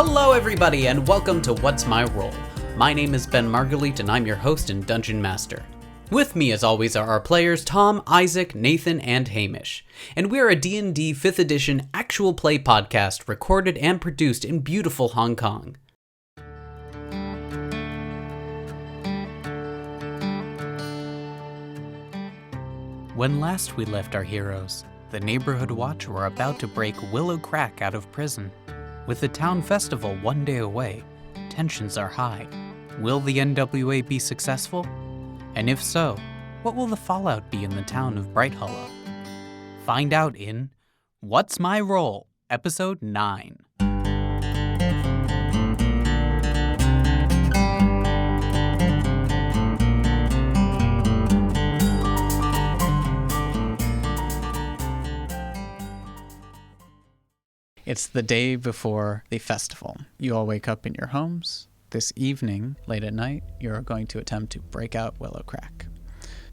Hello everybody and welcome to What's My Role? My name is Ben Marguerite and I'm your host and Dungeon Master. With me as always are our players Tom, Isaac, Nathan, and Hamish. And we're a D&D 5th edition actual play podcast recorded and produced in beautiful Hong Kong. When last we left our heroes, the Neighborhood Watch were about to break Willow Crack out of prison. With the town festival one day away, tensions are high. Will the NWA be successful? And if so, what will the fallout be in the town of Brighthallow? Find out in What's My Role? Episode 9. It's the day before the festival. You all wake up in your homes. This evening, late at night, you're going to attempt to break out Willow Crack.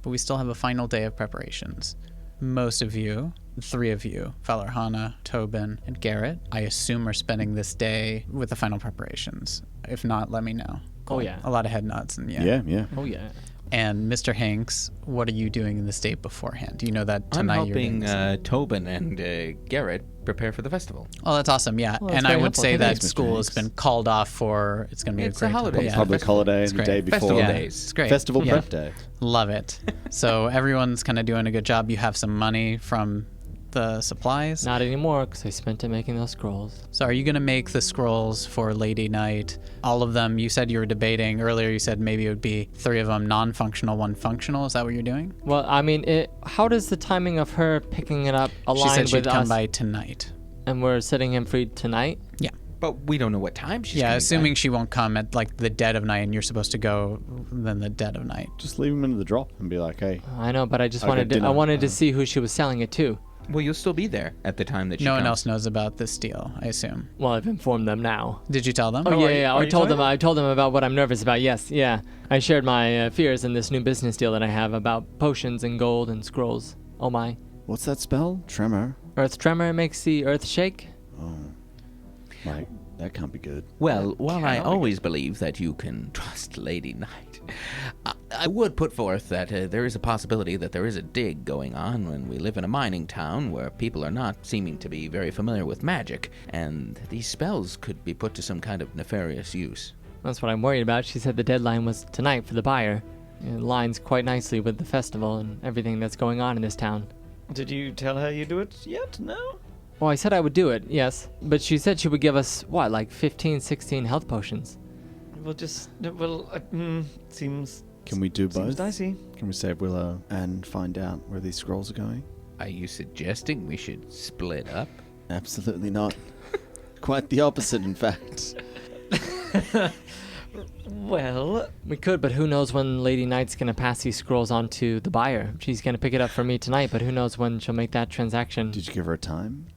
But we still have a final day of preparations. Most of you, 3 of you, Valarhana, Tobin, and Garrett, I assume are spending this day with the final preparations. If not, let me know. Oh, yeah. A lot of head nods and Yeah. Oh, yeah. And Mr. Hanks, what are you doing in this day beforehand? Do you know that tonight I'm you're doing helping Tobin and Garrett prepare for the festival. Oh, that's awesome, yeah. Well, and that's I very would helpful. say that Thanks, Mr. school has Hanks. been called off for, it's going to be It's a a great holiday. Yeah. Public holiday It's and the great. day before. Festival Yeah. days. It's great. Festival Yeah. prep day. Love it. So everyone's kind of doing a good job. You have some money from the supplies. Not anymore, because I spent it making those scrolls. So are you going to make the scrolls for Lady Night? All of them, you said you were debating earlier, you said maybe it would be 3 of them non-functional, 1 functional. Is that what you're doing? Well, I mean, how does the timing of her picking it up align She said with she'd come us? by tonight. And we're setting him free tonight? Yeah. But we don't know what time she's Yeah, coming assuming back. she won't come at like the dead of night and you're supposed to go then the dead of night. Just leave him into the drop and be like, hey. I know, but I just Okay, wanted to, dinner. I wanted to see who she was selling it to. Well, you'll still be there at the time that she No comes. one else knows about this deal, I assume. Well, I've informed them now. Did you tell them? Oh, yeah. are I you told telling them. I told them about what I'm nervous about. Yes, yeah. I shared my fears in this new business deal that I have about potions and gold and scrolls. Oh my! What's that spell? Tremor? Earth tremor makes the earth shake. Oh. Mike, that can't be good. Well, while I Cannot be always believe that you can trust Lady Night, I would put forth that there is a possibility that there is a dig going on when we live in a mining town where people are not seeming to be very familiar with magic, and these spells could be put to some kind of nefarious use. That's what I'm worried about. She said the deadline was tonight for the buyer. It aligns quite nicely with the festival and everything that's going on in this town. Did you tell her you do it yet? No? Well, I said I would do it, yes. But she said she would give us, like 15, 16 health potions. Seems... Can we do Seems both? dicey. Can we save Willow and find out where these scrolls are going? Are you suggesting we should split up? Absolutely not. Quite the opposite, in fact. Well, We could, but who knows when Lady Knight's going to pass these scrolls on to the buyer. She's going to pick it up for me tonight, but who knows when she'll make that transaction. Did you give her a time?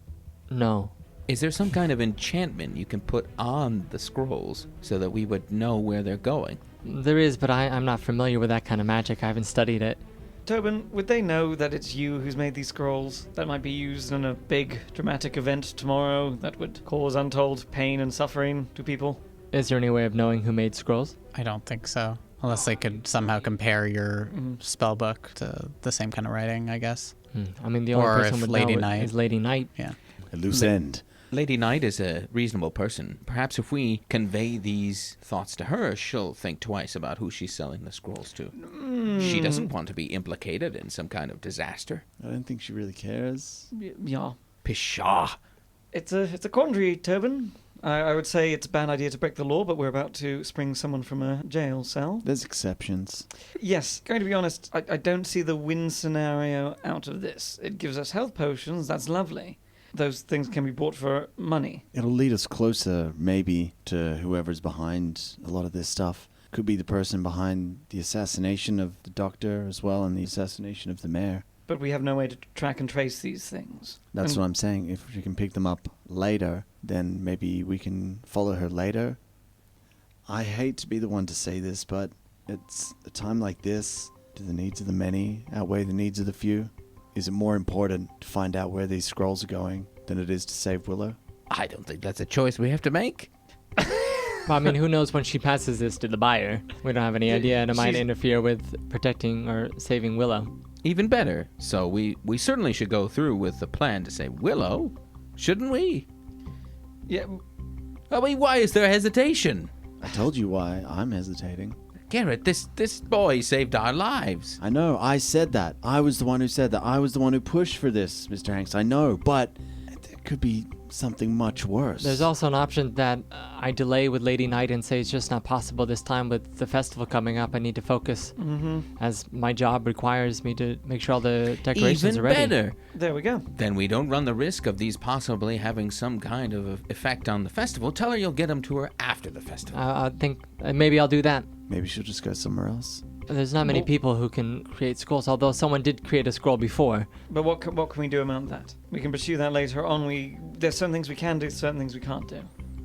No. Is there some kind of enchantment you can put on the scrolls so that we would know where they're going? There is, but I'm not familiar with that kind of magic. I haven't studied it. Tobin, would they know that it's you who's made these scrolls that might be used in a big dramatic event tomorrow that would cause untold pain and suffering to people? Is there any way of knowing who made scrolls? I don't think so. Unless they could somehow compare your spell book to the same kind of writing, I guess. I mean, the only Or person if would Lady know Knight. is Lady Knight. Yeah. A loose end. Lady Knight is a reasonable person. Perhaps if we convey these thoughts to her, she'll think twice about who she's selling the scrolls to. She doesn't want to be implicated in some kind of disaster. I don't think she really cares. Yeah. Pshaw! It's a quandary, Tobin. I would say it's a bad idea to break the law, but we're about to spring someone from a jail cell. There's exceptions. Yes, going to be honest, I don't see the win scenario out of this. It gives us health potions, that's lovely. Those things can be bought for money. It'll lead us closer, maybe, to whoever's behind a lot of this stuff. Could be the person behind the assassination of the doctor as well, and the assassination of the mayor. But we have no way to track and trace these things. That's And what I'm saying. If we can pick them up later, then maybe we can follow her later. I hate to be the one to say this, but it's a time like this. Do the needs of the many outweigh the needs of the few? Is it more important to find out where these scrolls are going than it is to save Willow? I don't think that's a choice we have to make. Well, I mean, who knows when she passes this to the buyer? We don't have any idea, and it might interfere with protecting or saving Willow. Even better. So we certainly should go through with the plan to save Willow, shouldn't we? Yeah. I mean, why is there hesitation? I told you why I'm hesitating. Garrett, this boy saved our lives. I know, I said that. I was the one who said that. I was the one who pushed for this, Mr. Hanks. I know, but there could be something much worse. There's also an option that I delay with Lady Knight and say it's just not possible this time with the festival coming up. I need to focus as my job requires me to make sure all the decorations Even are ready. better. There we go. Then we don't run the risk of these possibly having some kind of effect on the festival. Tell her you'll get them to her after the festival. I think maybe I'll do that. Maybe she'll just go somewhere else. There's not many people who can create scrolls, although someone did create a scroll before. But what can we do about that? We can pursue that later on. There's certain things we can do, certain things we can't do.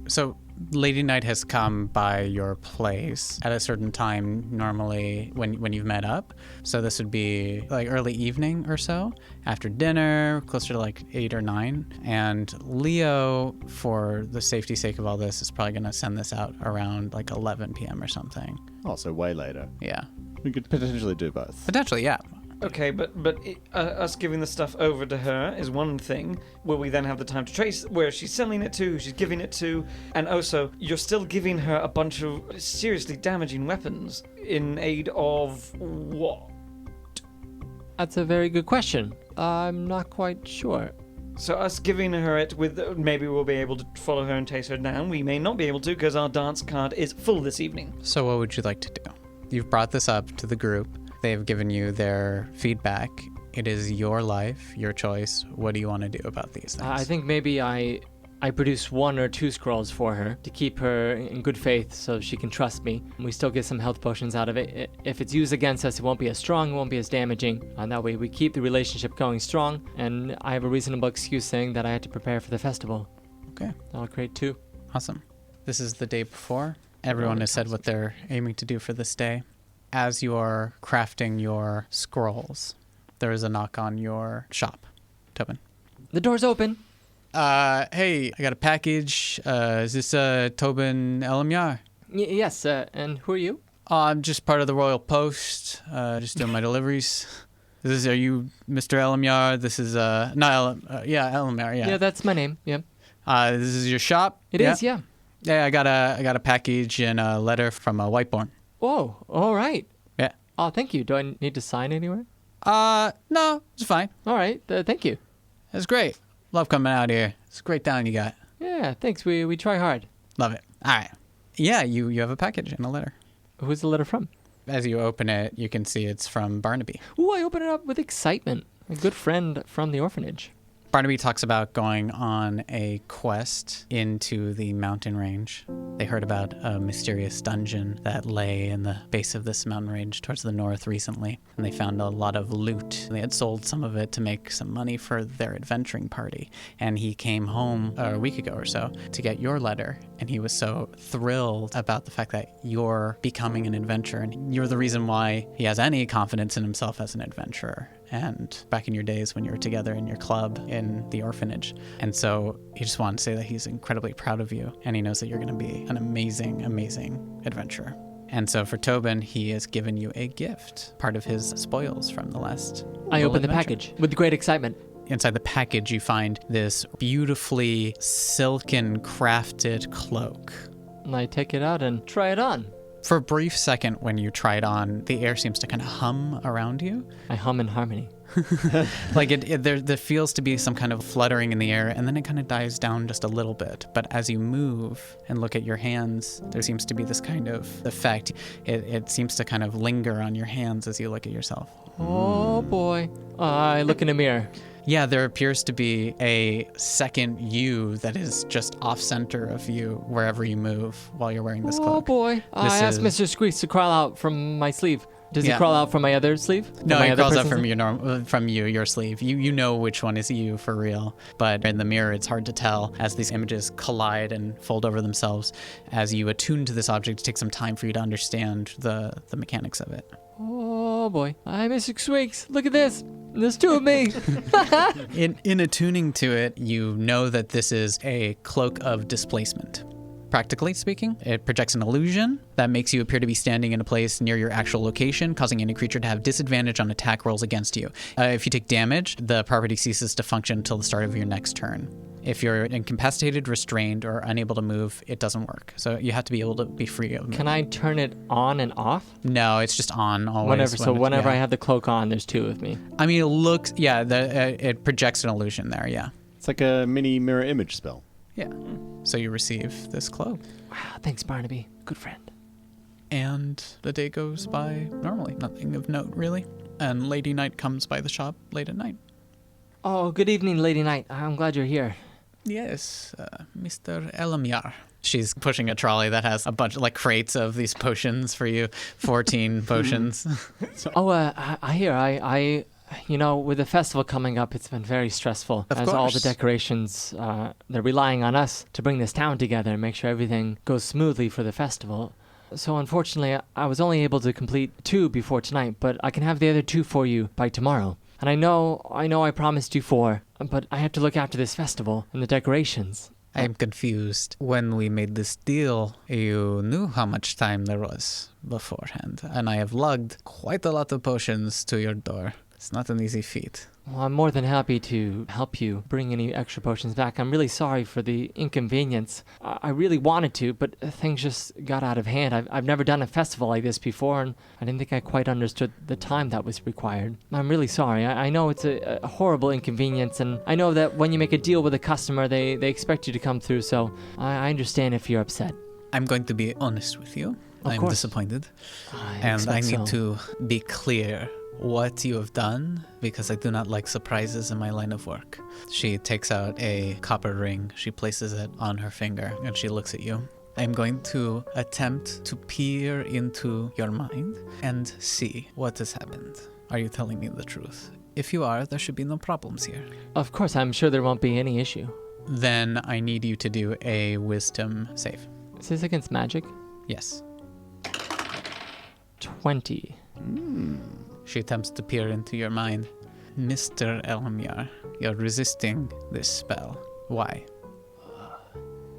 So, Lady Knight has come by your place at a certain time, normally when you've met up. So this would be like early evening or so, after dinner, closer to like 8 or 9. And Leo, for the safety sake of all this, is probably going to send this out around like 11 p.m. or something. Also, way later. Yeah. We could potentially do both. Potentially, yeah. Okay, but us giving the stuff over to her is one thing. Will we then have the time to trace where she's selling it to, who she's giving it to? And also, you're still giving her a bunch of seriously damaging weapons in aid of what? That's a very good question. I'm not quite sure. So us giving her it with, maybe we'll be able to follow her and chase her down. We may not be able to because our dance card is full this evening. So what would you like to do? You've brought this up to the group. They have given you their feedback. It is your life, your choice. What do you want to do about these things? I think maybe I produce 1 or 2 scrolls for her to keep her in good faith so she can trust me. We still get some health potions out of it. If it's used against us, it won't be as strong, it won't be as damaging. And that way we keep the relationship going strong, and I have a reasonable excuse saying that I had to prepare for the festival. Okay. I'll create 2. Awesome. This is the day before. Everyone has said what they're aiming to do for this day. As you are crafting your scrolls, there is a knock on your shop. Tobin. The door's open. Hey, I got a package. Is this Tobin Elamyar? Yes, and who are you? I'm just part of the Royal Post, just doing my deliveries. Are you Mr. Elamyar? This is, Elamyar, yeah. Yeah, that's my name, yeah. This is your shop? It is, yeah. Yeah, I got a package and a letter from Whiteborn. Oh, all right. Yeah. Oh, thank you. Do I need to sign anywhere? No, it's fine. All right, thank you. It's great. Love coming out here. It's a great town you got. Yeah, thanks. We try hard. Love it. All right. Yeah, you have a package and a letter. Who's the letter from? As you open it, you can see it's from Barnaby. Ooh, I open it up with excitement. A good friend from the orphanage. Barnaby talks about going on a quest into the mountain range. They heard about a mysterious dungeon that lay in the base of this mountain range towards the north recently, and they found a lot of loot. They had sold some of it to make some money for their adventuring party, and he came home a week ago or so to get your letter, and he was so thrilled about the fact that you're becoming an adventurer, and you're the reason why he has any confidence in himself as an adventurer. And back in your days when you were together in your club in the orphanage. And so he just wanted to say that he's incredibly proud of you, and he knows that you're going to be an amazing, amazing adventurer. And so for Tobin, he has given you a gift, part of his spoils from the last I open the adventure. package with great excitement. Inside the package, you find this beautifully silken crafted cloak. And I take it out and try it on. For a brief second when you try it on, the air seems to kind of hum around you. I hum in harmony. Like there feels to be some kind of fluttering in the air, and then it kind of dies down just a little bit. But as you move and look at your hands, there seems to be this kind of effect. It seems to kind of linger on your hands as you look at yourself. Oh boy. I look in a mirror. Yeah, there appears to be a second you that is just off-center of you wherever you move while you're wearing this cloak. Oh boy. I asked Mr. Squeaks to crawl out from my sleeve. Does he crawl out from my other sleeve? No, my he other crawls out person's from your sleeve. You know which one is you for real, but in the mirror it's hard to tell as these images collide and fold over themselves. As you attune to this object, it takes some time for you to understand the mechanics of it. Oh boy. Hi, Mr. Squeaks. Look at this. There's 2 of me. In attuning to it, you know that this is a Cloak of Displacement. practically speaking. It projects an illusion that makes you appear to be standing in a place near your actual location, causing any creature to have disadvantage on attack rolls against you. If you take damage, the property ceases to function until the start of your next turn. If you're incapacitated, restrained, or unable to move, it doesn't work. So you have to be able to be free of it. Can I turn it on and off? No, it's just on always. Whenever I have the cloak on, there's two of me. I mean, it looks, it projects an illusion there, yeah. It's like a mini mirror image spell. Yeah. So you receive this cloak. Wow, thanks, Barnaby. Good friend. And the day goes by normally. Nothing of note, really. And Lady Knight comes by the shop late at night. Oh, good evening, Lady Knight. I'm glad you're here. Yes, Mr. Elamyar. She's pushing a trolley that has a bunch of crates of these potions for you. 14 potions. I hear. With the festival coming up, it's been very stressful. Of as all the course. decorations, they're relying on us to bring this town together and make sure everything goes smoothly for the festival. So unfortunately, I was only able to complete 2 before tonight, but I can have the other 2 for you by tomorrow. And I know I promised you 4, but I have to look after this festival and the decorations. I am confused. When we made this deal, you knew how much time there was beforehand, and I have lugged quite a lot of potions to your door. It's not an easy feat. Well, I'm more than happy to help you bring any extra potions back. I'm really sorry for the inconvenience. I really wanted to, but things just got out of hand. I've never done a festival like this before, and I didn't think I quite understood the time that was required. I'm really sorry. I know it's a horrible inconvenience, and I know that when you make a deal with a customer, they expect you to come through, so I understand if you're upset. I'm going to be honest with you. Of I'm course. disappointed. I And I expect need so. to be clear what you have done, because I do not like surprises in my line of work. She takes out a copper ring, she places it on her finger, and she looks at you. I'm going to attempt to peer into your mind and see what has happened. Are you telling me the truth? If you are, there should be no problems here. Of course, I'm sure there won't be any issue. Then I need you to do a wisdom save. Is this against magic? Yes. 20. She attempts to peer into your mind. Mr. Elamyar, you're resisting this spell. Why?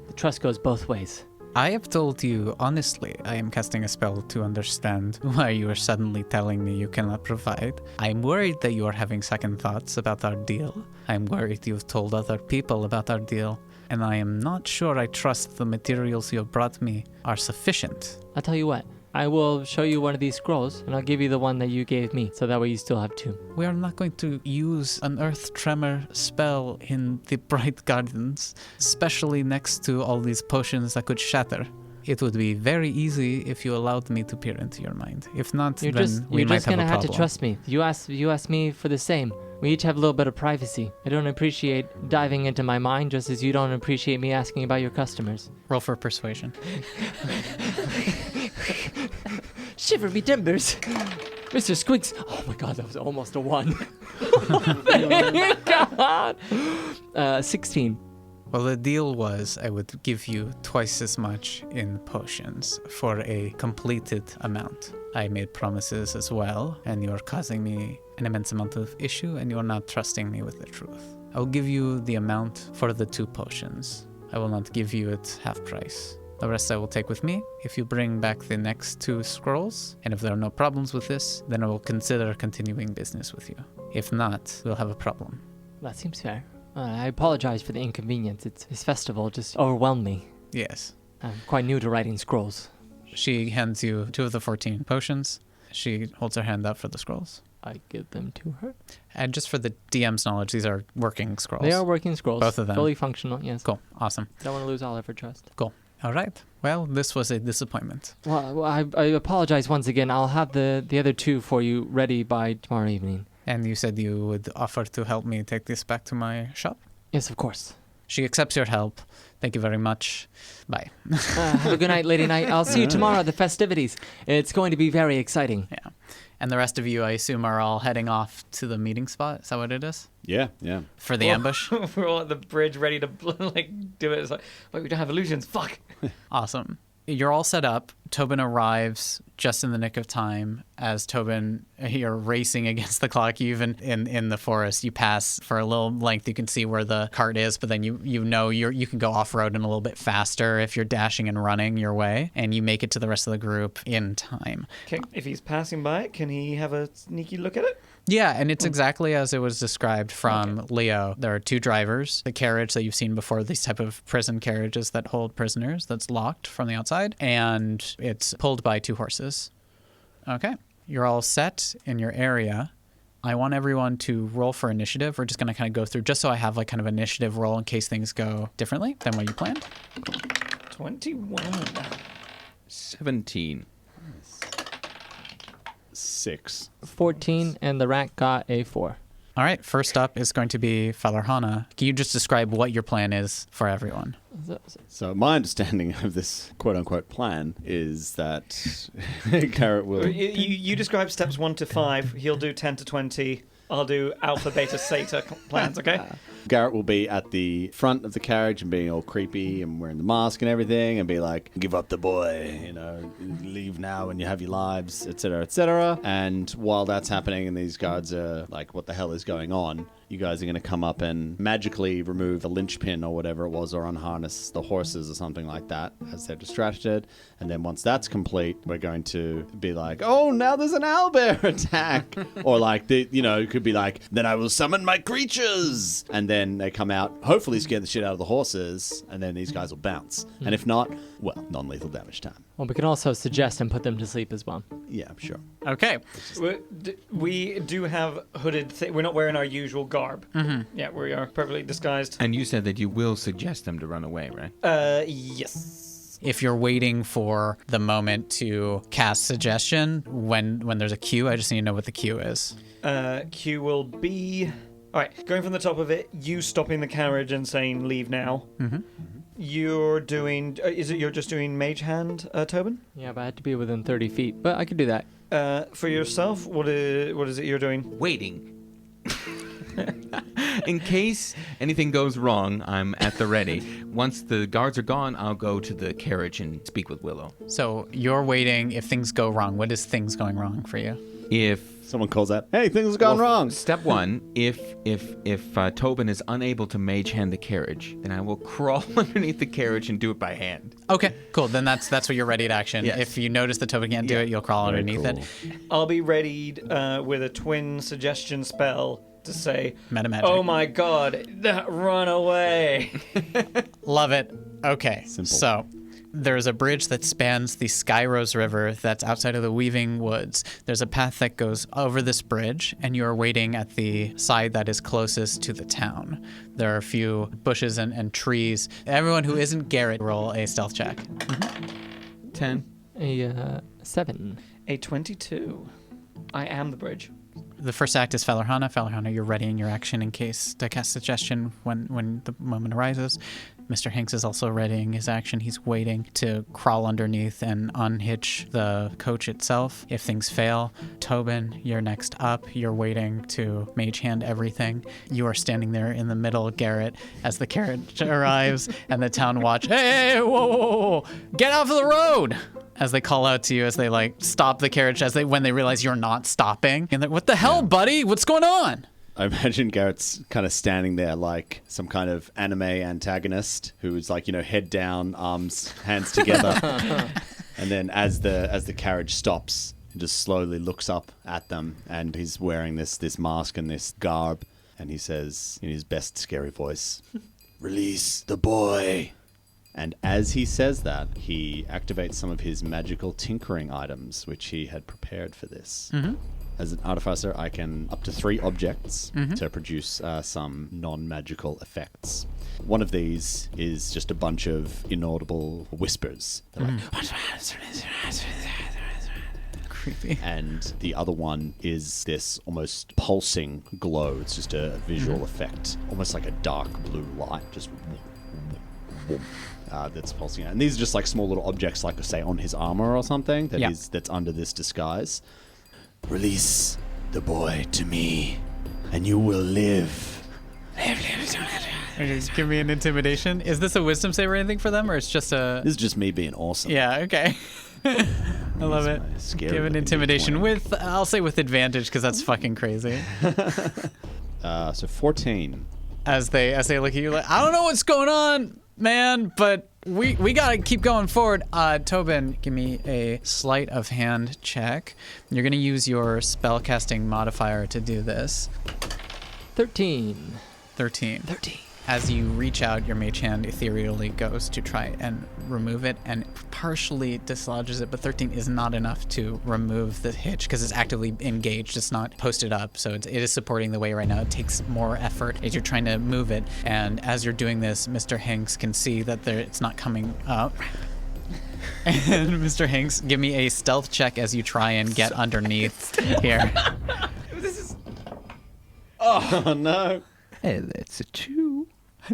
The trust goes both ways. I have told you, honestly, I am casting a spell to understand why you are suddenly telling me you cannot provide. I'm worried that you are having second thoughts about our deal. I'm worried you've told other people about our deal. And I am not sure I trust the materials you have brought me are sufficient. I'll tell you what. I will show you one of these scrolls, and I'll give you the one that you gave me, so that way you still have 2. We are not going to use an earth tremor spell in the Bright Gardens, especially next to all these potions that could shatter. It would be very easy if you allowed me to peer into your mind. If not, You're then just we might have a gonna problem. have to trust me. You asked me for the same. We each have a little bit of privacy. I don't appreciate diving into my mind, just as you don't appreciate me asking about your customers. Roll for persuasion. Shiver me timbers. Mr. Squeaks. Oh my god, that was almost a 1. Thank God. 16. Well, the deal was I would give you twice as much in potions for a completed amount. I made promises as well, and you're causing me an immense amount of issue, and you're not trusting me with the truth. I will give you the amount for the 2 potions. I will not give you it half price. The rest I will take with me. If you bring back the next 2 scrolls, and if there are no problems with this, then I will consider continuing business with you. If not, we'll have a problem. That seems fair. I apologize for the inconvenience. This festival just overwhelmed me. Yes. I'm quite new to writing scrolls. She hands you 2 of the 14 potions. She holds her hand out for the scrolls. I give them to her. And just for the DM's knowledge, these are working scrolls. They are working scrolls. Both of them. Fully functional, yes. Cool. Awesome. Don't want to lose all of her trust. Cool. All right. Well, this was a disappointment. Well, I apologize once again. I'll have the other 2 for you ready by tomorrow evening. And you said you would offer to help me take this back to my shop? Yes, of course. She accepts your help. Thank you very much. Bye. Have a good night, Lady Knight. I'll see you tomorrow at the festivities. It's going to be very exciting. Yeah. And the rest of you, I assume, are all heading off to the meeting spot. Is that what it is? Yeah. For the ambush? We're all at the bridge ready to do it. It's like, wait, we don't have illusions. Fuck. Awesome. you're all set up. Tobin arrives just in the nick of time. As Tobin, you're racing against the clock. You even in the forest, you pass for a little length. You can see where the cart is, but then you know you can go off road and a little bit faster if you're dashing and running your way, and you make it to the rest of the group in time. Okay, if he's passing by, can he have a sneaky look at it? Yeah, and it's exactly as it was described from Leo. There are 2 drivers. The carriage that you've seen before, these type of prison carriages that hold prisoners, that's locked from the outside, and it's pulled by 2 horses. Okay, you're all set in your area. I want everyone to roll for initiative. We're just going to kind of go through, just so I have like kind of initiative roll in case things go differently than what you planned. 21. 17. 6. 14, and the rat got a 4. All right, first up is going to be Falarhana. Can you just describe what your plan is for everyone? So my understanding of this quote-unquote plan is that Garrett will... You describe steps 1 to 5. He'll do 10 to 20. I'll do alpha, beta, theta plans, okay? Garrett will be at the front of the carriage and being all creepy and wearing the mask and everything and be like, give up the boy, leave now and you have your lives, etc., etc. And while that's happening and these guards are like, what the hell is going on? You guys are going to come up and magically remove the linchpin or whatever it was, or unharness the horses or something like that as they're distracted. And then once that's complete, we're going to be like, oh, now there's an owlbear attack. Or like, it could be like, then I will summon my creatures. And then they come out, hopefully scare the shit out of the horses. And then these guys will bounce. And if not, well, non-lethal damage time. Well, we can also suggest and put them to sleep as well. Yeah, sure. Okay. We do have hooded we're not wearing our usual garb. Mm-hmm. Yeah, we are perfectly disguised. And you said that you will suggest them to run away, right? Yes. If you're waiting for the moment to cast suggestion, when there's a cue, I just need to know what the cue is. Cue will be... All right, going from the top of it, you stopping the carriage and saying, leave now. Mm-hmm. You're doing... you're just doing Mage Hand, Tobin? Yeah, but I had to be within 30 feet, but I could do that. For yourself, what is it you're doing? Waiting. In case anything goes wrong, I'm at the ready. Once the guards are gone, I'll go to the carriage and speak with Willow. So you're waiting if things go wrong. What is things going wrong for you? If someone calls out, hey, things have gone wrong. Step 1, if Tobin is unable to mage hand the carriage, then I will crawl underneath the carriage and do it by hand. Okay, cool. Then that's what you're ready to action. Yes. If you notice that Tobin can't do it, you'll crawl underneath it. I'll be readied with a twin suggestion spell to say, Metamagic. oh my god, run away. Love it. Okay, Simple. So there's a bridge that spans the Skyrose River that's outside of the Weaving Woods. There's a path that goes over this bridge, and you're waiting at the side that is closest to the town. There are a few bushes and trees. Everyone who isn't Garrett, roll a stealth check. 10. A 7. A 22. I am the bridge. The first act is Falarhana. Falarhana, you're readying your action in case to cast suggestion when the moment arises. Mr. Hanks is also readying his action. He's waiting to crawl underneath and unhitch the coach itself if things fail. Tobin, you're next up. You're waiting to mage hand everything. You are standing there in the middle, Garrett, as the carriage arrives and the town watch. Hey, whoa, get off of the road! As they call out to you, as they stop the carriage, when they realize you're not stopping. And they're, what the hell, buddy? What's going on? I imagine Garrett's kind of standing there like some kind of anime antagonist who's head down, hands together. And then as the carriage stops, he just slowly looks up at them, and he's wearing this mask and this garb, and he says in his best scary voice, "Release the boy." And as he says that, he activates some of his magical tinkering items, which he had prepared for this. Mm-hmm. As an artificer, I can up to 3 objects to produce some non-magical effects. One of these is just a bunch of inaudible whispers. They're like, Creepy. and the other one is this almost pulsing glow. It's just a visual effect, almost like a dark blue light, just that's pulsing out. And these are just like small little objects, like say on his armor or something that's under this disguise. Release the boy to me, and you will live. Okay, just give me an intimidation. Is this a wisdom save or anything for them, or it's just a? This is just me being awesome. Yeah. Okay. I love it. my scary Give an looking intimidation D20. with, I'll say with advantage because that's fucking crazy. So 14. As they look at you like, I don't know what's going on, man, but we gotta keep going forward. Tobin, give me a sleight of hand check. You're gonna use your spellcasting modifier to do this. 13. 13. As you reach out, your mage hand ethereally goes to try and remove it and partially dislodges it, but 13 is not enough to remove the hitch because it's actively engaged. It's not posted up, so it is supporting the way right now. It takes more effort as you're trying to move it, and as you're doing this, Mr. Hanks can see that it's not coming up. And Mr. Hanks, give me a stealth check as you try and get underneath here. Oh no. Hey, that's a 2.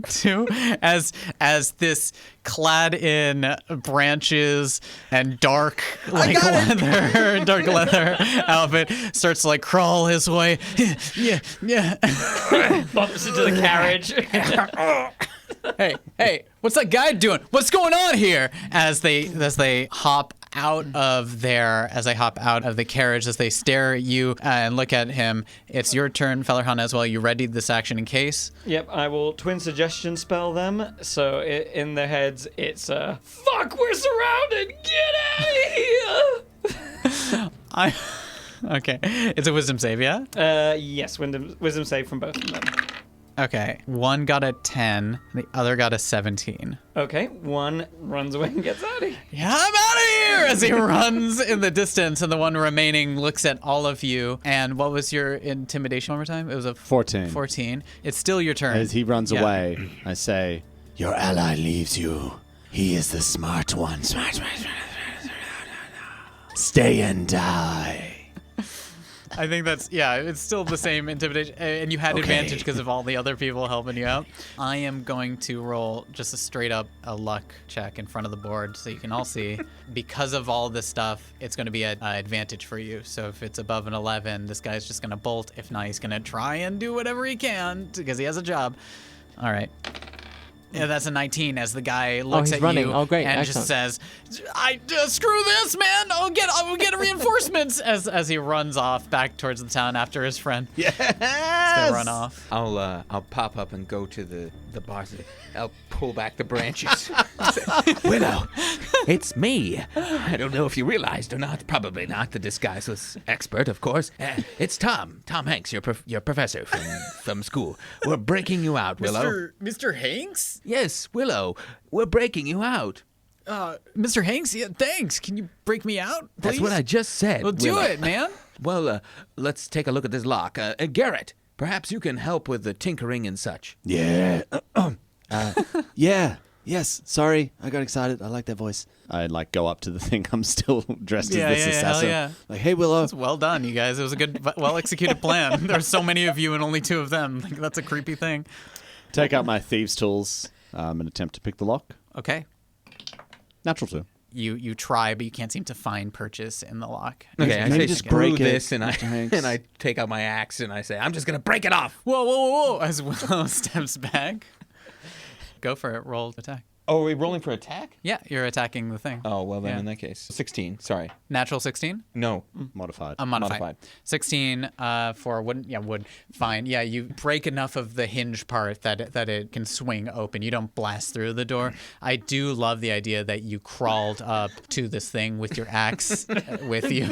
2 as this clad in branches and dark leather outfit starts to like crawl his way. Yeah. Bumps into the carriage. Hey, what's that guy doing? What's going on here? As they hop out of the carriage, as they stare at you and look at him, it's your turn, Fellerhan, as well. You readied this action in case. Yep, I will twin suggestion spell them. So in their heads, it's fuck, we're surrounded. Get out of here. Okay, it's a wisdom save, yeah? Yes, wisdom save from both of them. Okay, one got a 10, the other got a 17. Okay, one runs away and gets out of here. Yeah, I'm out of here! As he runs in the distance, and the one remaining looks at all of you. And what was your intimidation one more time? It was a 14. 14. It's still your turn. As he runs Yeah. away, I say, "Your ally leaves you. He is the smart one. Stay and die." I think it's still the same intimidation. And you had advantage because of all the other people helping you out. I am going to roll just a straight up a luck check in front of the board so you can all see. Because of all this stuff, it's going to be an advantage for you. So if it's above an 11, this guy's just going to bolt. If not, he's going to try and do whatever he can because he has a job. All right. Yeah, that's a 19 as the guy looks he's at running. you Oh, great. and Excellent. just says, screw this, man. I'll get reinforcements as he runs off back towards the town after his friend. Yes. They run off. I'll pop up and go to the bars. I'll pull back the branches. Willow, it's me. I don't know if you realized or not. Probably not. The disguiseless expert, of course. It's Tom Hanks, your professor from school. We're breaking you out, Willow. Mr. Hanks? Yes, Willow. We're breaking you out. Mr. Hanks? Yeah, thanks. Can you break me out, please? That's what I just said. Well, do Willow. it, man. Well, let's take a look at this lock. Garrett, perhaps you can help with the tinkering and such. Yeah. Yeah. Yes. Sorry, I got excited. I like that voice. I go up to the thing. I'm still dressed as this assassin. Hell yeah. Like, hey, Willow. That's well done, you guys. It was a good, well-executed plan. There's so many of you and only 2 of them. Like, that's a creepy thing. Take out my thieves' tools and attempt to pick the lock. Okay. Natural 2. You try, but you can't seem to find purchase in the lock. Okay, I Maybe say just screw break it, this, and Mr. Hanks. I take out my axe and I say, I'm just gonna break it off. Whoa! As Willow steps back. Go for it. Roll attack. Oh, are we rolling for attack? Yeah, you're attacking the thing. Oh, well then Yeah. in that case, 16. Sorry. Natural 16? No. Modified. Modified. 16 for wood. Yeah, wood. Fine. Yeah, you break enough of the hinge part that it can swing open. You don't blast through the door. I do love the idea that you crawled up to this thing with your axe with you,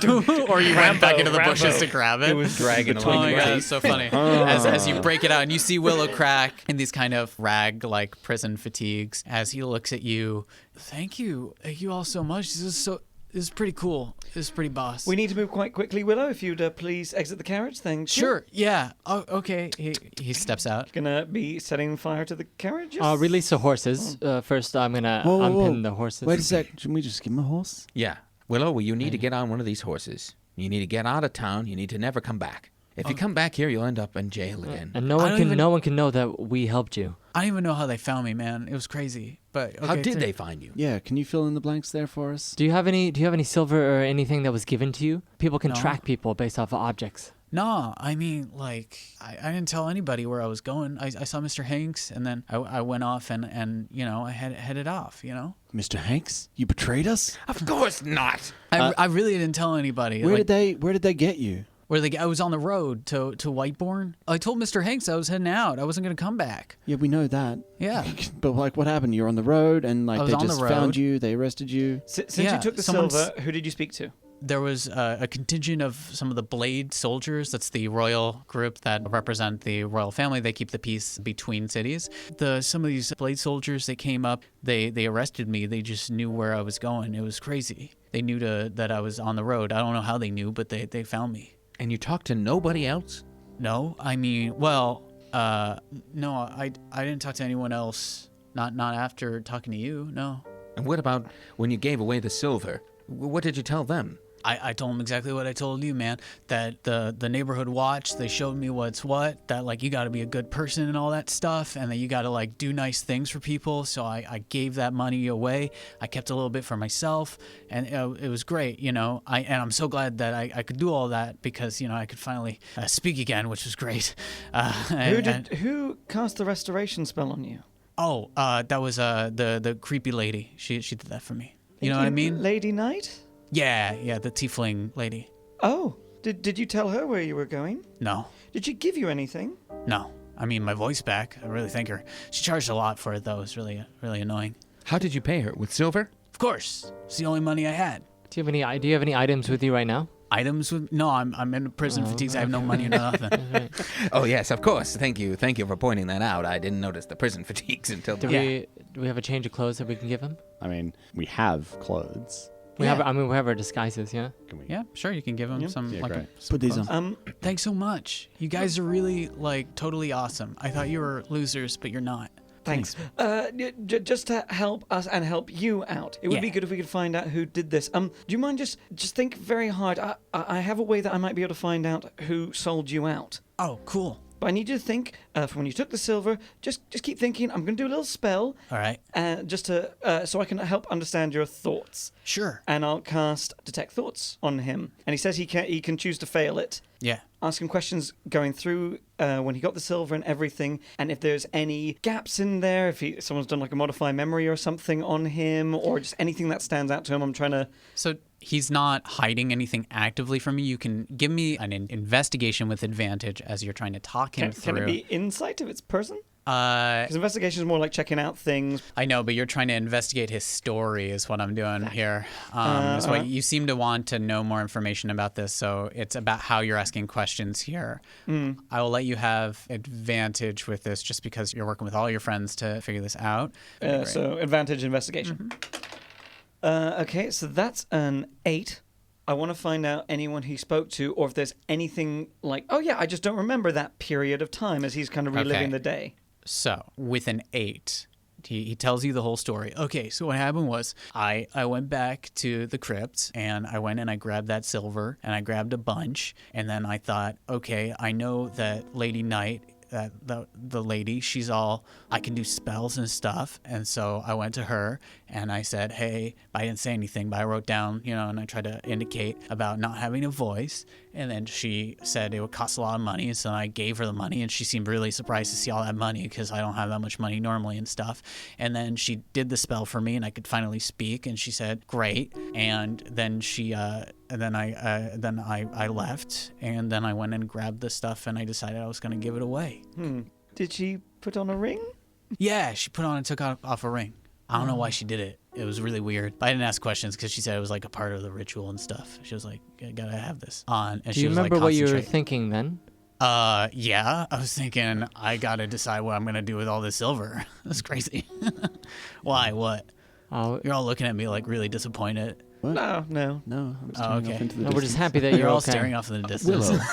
or you went back into the bushes to grab it. It was dragging Oh along my the god, way. it's so funny. As you break it out and you see Willow crack in these kind of rag-like prison fatigues as he looks at you. Thank you all so much. This is pretty cool. This is pretty boss. We need to move quite quickly, Willow. If you'd please exit the carriage, thank you. Sure. Yeah. Oh, okay. He steps out. Gonna be setting fire to the carriage. Yes? Release the horses. First, I'm gonna Whoa, whoa, unpin whoa. the horses. Wait a sec. Shouldn't we just give him a horse? Yeah. Willow, well, you need to get on one of these horses. You need to get out of town. You need to never come back. If you come back here, you'll end up in jail again. And no one can know that we helped you. I don't even know how they found me, man. It was crazy. But okay, How did they find you? Yeah. Can you fill in the blanks there for us? Do you have any silver or anything that was given to you? People can No. track people based off of objects. No, I mean, like, I didn't tell anybody where I was going. I saw Mr. Hanks, and then I went off and you know, I headed off, you know? Mr. Hanks, you betrayed us? Of course not. I really didn't tell anybody. Where Like, did they get you? I was on the road to Whiteborn. I told Mr. Hanks I was heading out. I wasn't going to come back. Yeah, we know that. Yeah. But like, what happened? You're on the road, and like I was they on the just road. found you. They arrested you. Since Yeah, you took the someone's- silver, who did you speak to? There was a contingent of some of the Blade soldiers. That's the royal group that represent the royal family. They keep the peace between cities. Some of these Blade soldiers, they came up. They arrested me. They just knew where I was going. It was crazy. They knew that I was on the road. I don't know how they knew, but they found me. And you talked to nobody else? No, I mean, well, no, I didn't talk to anyone else. Not after talking to you. No. And what about when you gave away the silver? What did you tell them? I told him exactly what I told you, man. That the neighborhood watch, they showed me what's what. That, like, you got to be a good person and all that stuff. And that you got to, like, do nice things for people. So I gave that money away. I kept a little bit for myself. And it was great, you know. And I'm so glad that I could do all that because, you know, I could finally speak again, which was great. Who cast the restoration spell on you? Oh, that was the creepy lady. She did that for me. You know what I mean? Lady Knight? Yeah, the tiefling lady. Oh, did you tell her where you were going? No. Did she give you anything? No. I mean, my voice back. I really thank her. She charged a lot for it, though. It was really annoying. How did you pay her? With silver? Of course. It's the only money I had. Do you have any items with you right now? Items with... No, I'm in prison fatigues. I have no money or nothing. Oh, yes, of course. Thank you for pointing that out. I didn't notice the prison fatigues until... Do we have a change of clothes that we can give him? I mean, we have clothes. We have our disguises, yeah? Can we? Yeah, sure. You can give him some... Yeah, like, great. some Put these clothes. on. Thanks so much. You guys are really, like, totally awesome. I thought you were losers, but you're not. Thanks. Just to help us and help you out, it would Yeah. be good if we could find out who did this. Do you mind just think very hard? I have a way that I might be able to find out who sold you out. Oh, cool. But I need you to think, from when you took the silver, just keep thinking. I'm going to do a little spell, All right. just to so I can help understand your thoughts. Sure. And I'll cast Detect Thoughts on him. And he says he can choose to fail it. Yeah. Ask him questions going through when he got the silver and everything, and if there's any gaps in there, if someone's done like a modify memory or something on him, or just anything that stands out to him. I'm trying to... So he's not hiding anything actively from me. You can give me an investigation with advantage as you're trying to talk him through. Can it be insight if it's person? Because investigation is more like checking out things. I know, but you're trying to investigate his story is what I'm doing here. That's why you seem to want to know more information about this, so it's about how you're asking questions here. I will let you have advantage with this just because you're working with all your friends to figure this out. So advantage investigation. Okay, so that's an 8. I want to find out anyone he spoke to, or if there's anything like, oh yeah, I just don't remember that period of time as he's kind of reliving Okay. the day. So, with an 8, he tells you the whole story. Okay, so what happened was I went back to the crypt, and I went and I grabbed that silver, and I grabbed a bunch, and then I thought, okay, I know that Lady Knight, the lady, she's all, I can do spells and stuff. And so I went to her and I said, hey, I didn't say anything, but I wrote down, and I tried to indicate about not having a voice. And then she said it would cost a lot of money. So I gave her the money, and she seemed really surprised to see all that money because I don't have that much money normally and stuff. And then she did the spell for me, and I could finally speak. And she said, great. And then I left, and then I went and grabbed the stuff, and I decided I was going to give it away. Did she put on a ring? Yeah, she put on and took off a ring. I don't know why she did it. It was really weird. But I didn't ask questions because she said it was like a part of the ritual and stuff. She was like, gotta have this on. And Do you remember what you were thinking then? Yeah, I was thinking I gotta decide what I'm gonna do with all this silver. That's crazy. Why? What? You're all looking at me like really disappointed. What? No. No, I'm staring okay. off into the No, we're just distance. happy that You're you're all okay. staring off in the distance. Willow,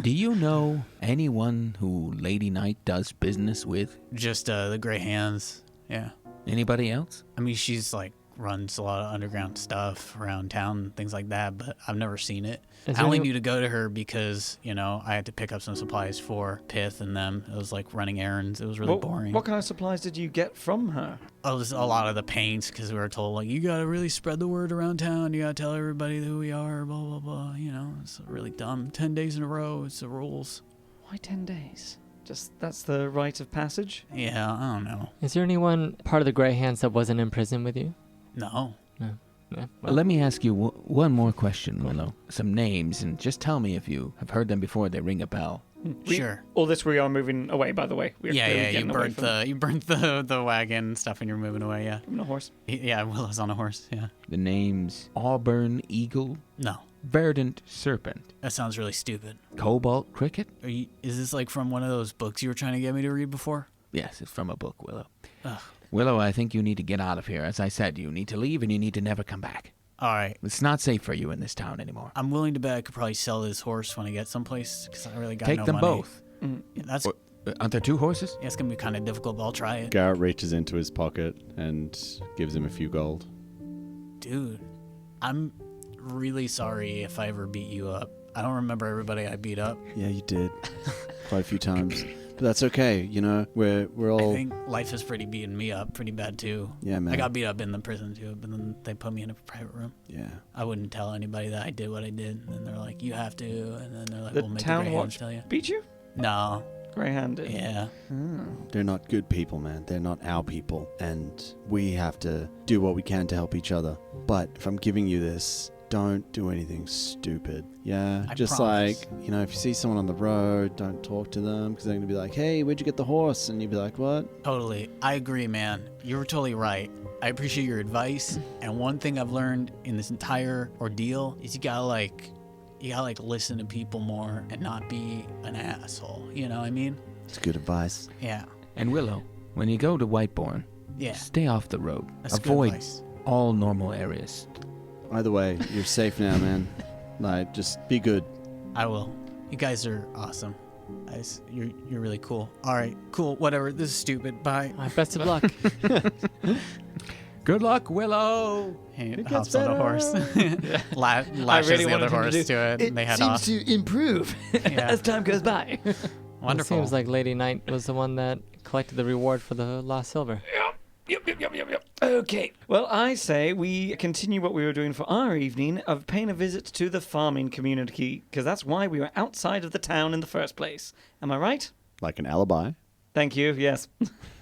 do you know anyone who Lady Knight does business with? Just the gray hands. Yeah. Anybody else? I mean, she's like runs a lot of underground stuff around town, things like that, but I've never seen it. Is I there only any- knew to go to her because, I had to pick up some supplies for Pith and them. It was like running errands. It was really boring. What kind of supplies did you get from her? Oh, just a lot of the paints, because we were told, like, you got to really spread the word around town. You got to tell everybody who we are, blah, blah, blah. It's really dumb. 10 days in a row, it's the rules. Why 10 days? Just that's the rite of passage? Yeah, I don't know. Is there anyone part of the Grey Hands that wasn't in prison with you? No. No. Yeah. Well, let me ask you one more question, Willow. Some names, and just tell me if you have heard them before they ring a bell. Sure. All this we are moving away, by the way. We're Yeah, clearly you getting away burnt the wagon and stuff, and you're moving away. Yeah. from the horse. Yeah, Willow's on a horse. Yeah. The names Auburn Eagle, No, Verdant Serpent, that sounds really stupid. Cobalt Cricket. Is this like from one of those books you were trying to get me to read before? Yes, it's from a book, Willow. Ugh. Willow, I think you need to get out of here. As I said, you need to leave and you need to never come back. All right. It's not safe for you in this town anymore. I'm willing to bet I could probably sell this horse when I get someplace, because I really got Take no them money. both. Yeah, that's Or- aren't there 2 horses? it's gonna be kind of difficult, but I'll try it. Garrett reaches into his pocket and gives him a few gold. Dude, I'm really sorry if I ever beat you up. I don't remember everybody I beat up. Yeah, you did. Quite a few times. But that's okay, we're I all... think life has pretty beaten me up pretty bad too. Yeah, man. I got beat up in the prison too, but then they put me in a private room. Yeah. I wouldn't tell anybody that I did what I did, and then they're like, "You have to," and then they're like, The "We'll make town the watch Greyhounds tell you." beat you? No, Grey-handed. yeah, They're not good people, man. They're not our people. And we have to do what we can to help each other. But if I'm giving you this, don't do anything stupid. Yeah? I Just promise. like, if you see someone on the road, don't talk to them because they're going to be like, hey, where'd you get the horse? And you'd be like, what? totally. I agree, man. You were totally right. I appreciate your advice. And one thing I've learned in this entire ordeal is you gotta listen to people more and not be an asshole. You know what I mean? It's good advice. Yeah. And Willow, when you go to Whiteborn, Yeah. stay off the road. That's good Avoid advice. all normal areas. Either way, you're safe now, man. Like, just be good. I will. You guys are awesome. You're really cool. All right, cool. Whatever. This is stupid. Bye. All right, best of luck. Good luck, Willow. He hops on a horse. Lashes really the wanted other him to horse do- to it, and they head off. to improve Yeah. as time goes by. Wonderful. It seems like Lady Knight was the one that collected the reward for the lost silver. Yep. Okay. Well, I say we continue what we were doing for our evening of paying a visit to the farming community, because that's why we were outside of the town in the first place. Am I right? Like an alibi. Thank you. Yes.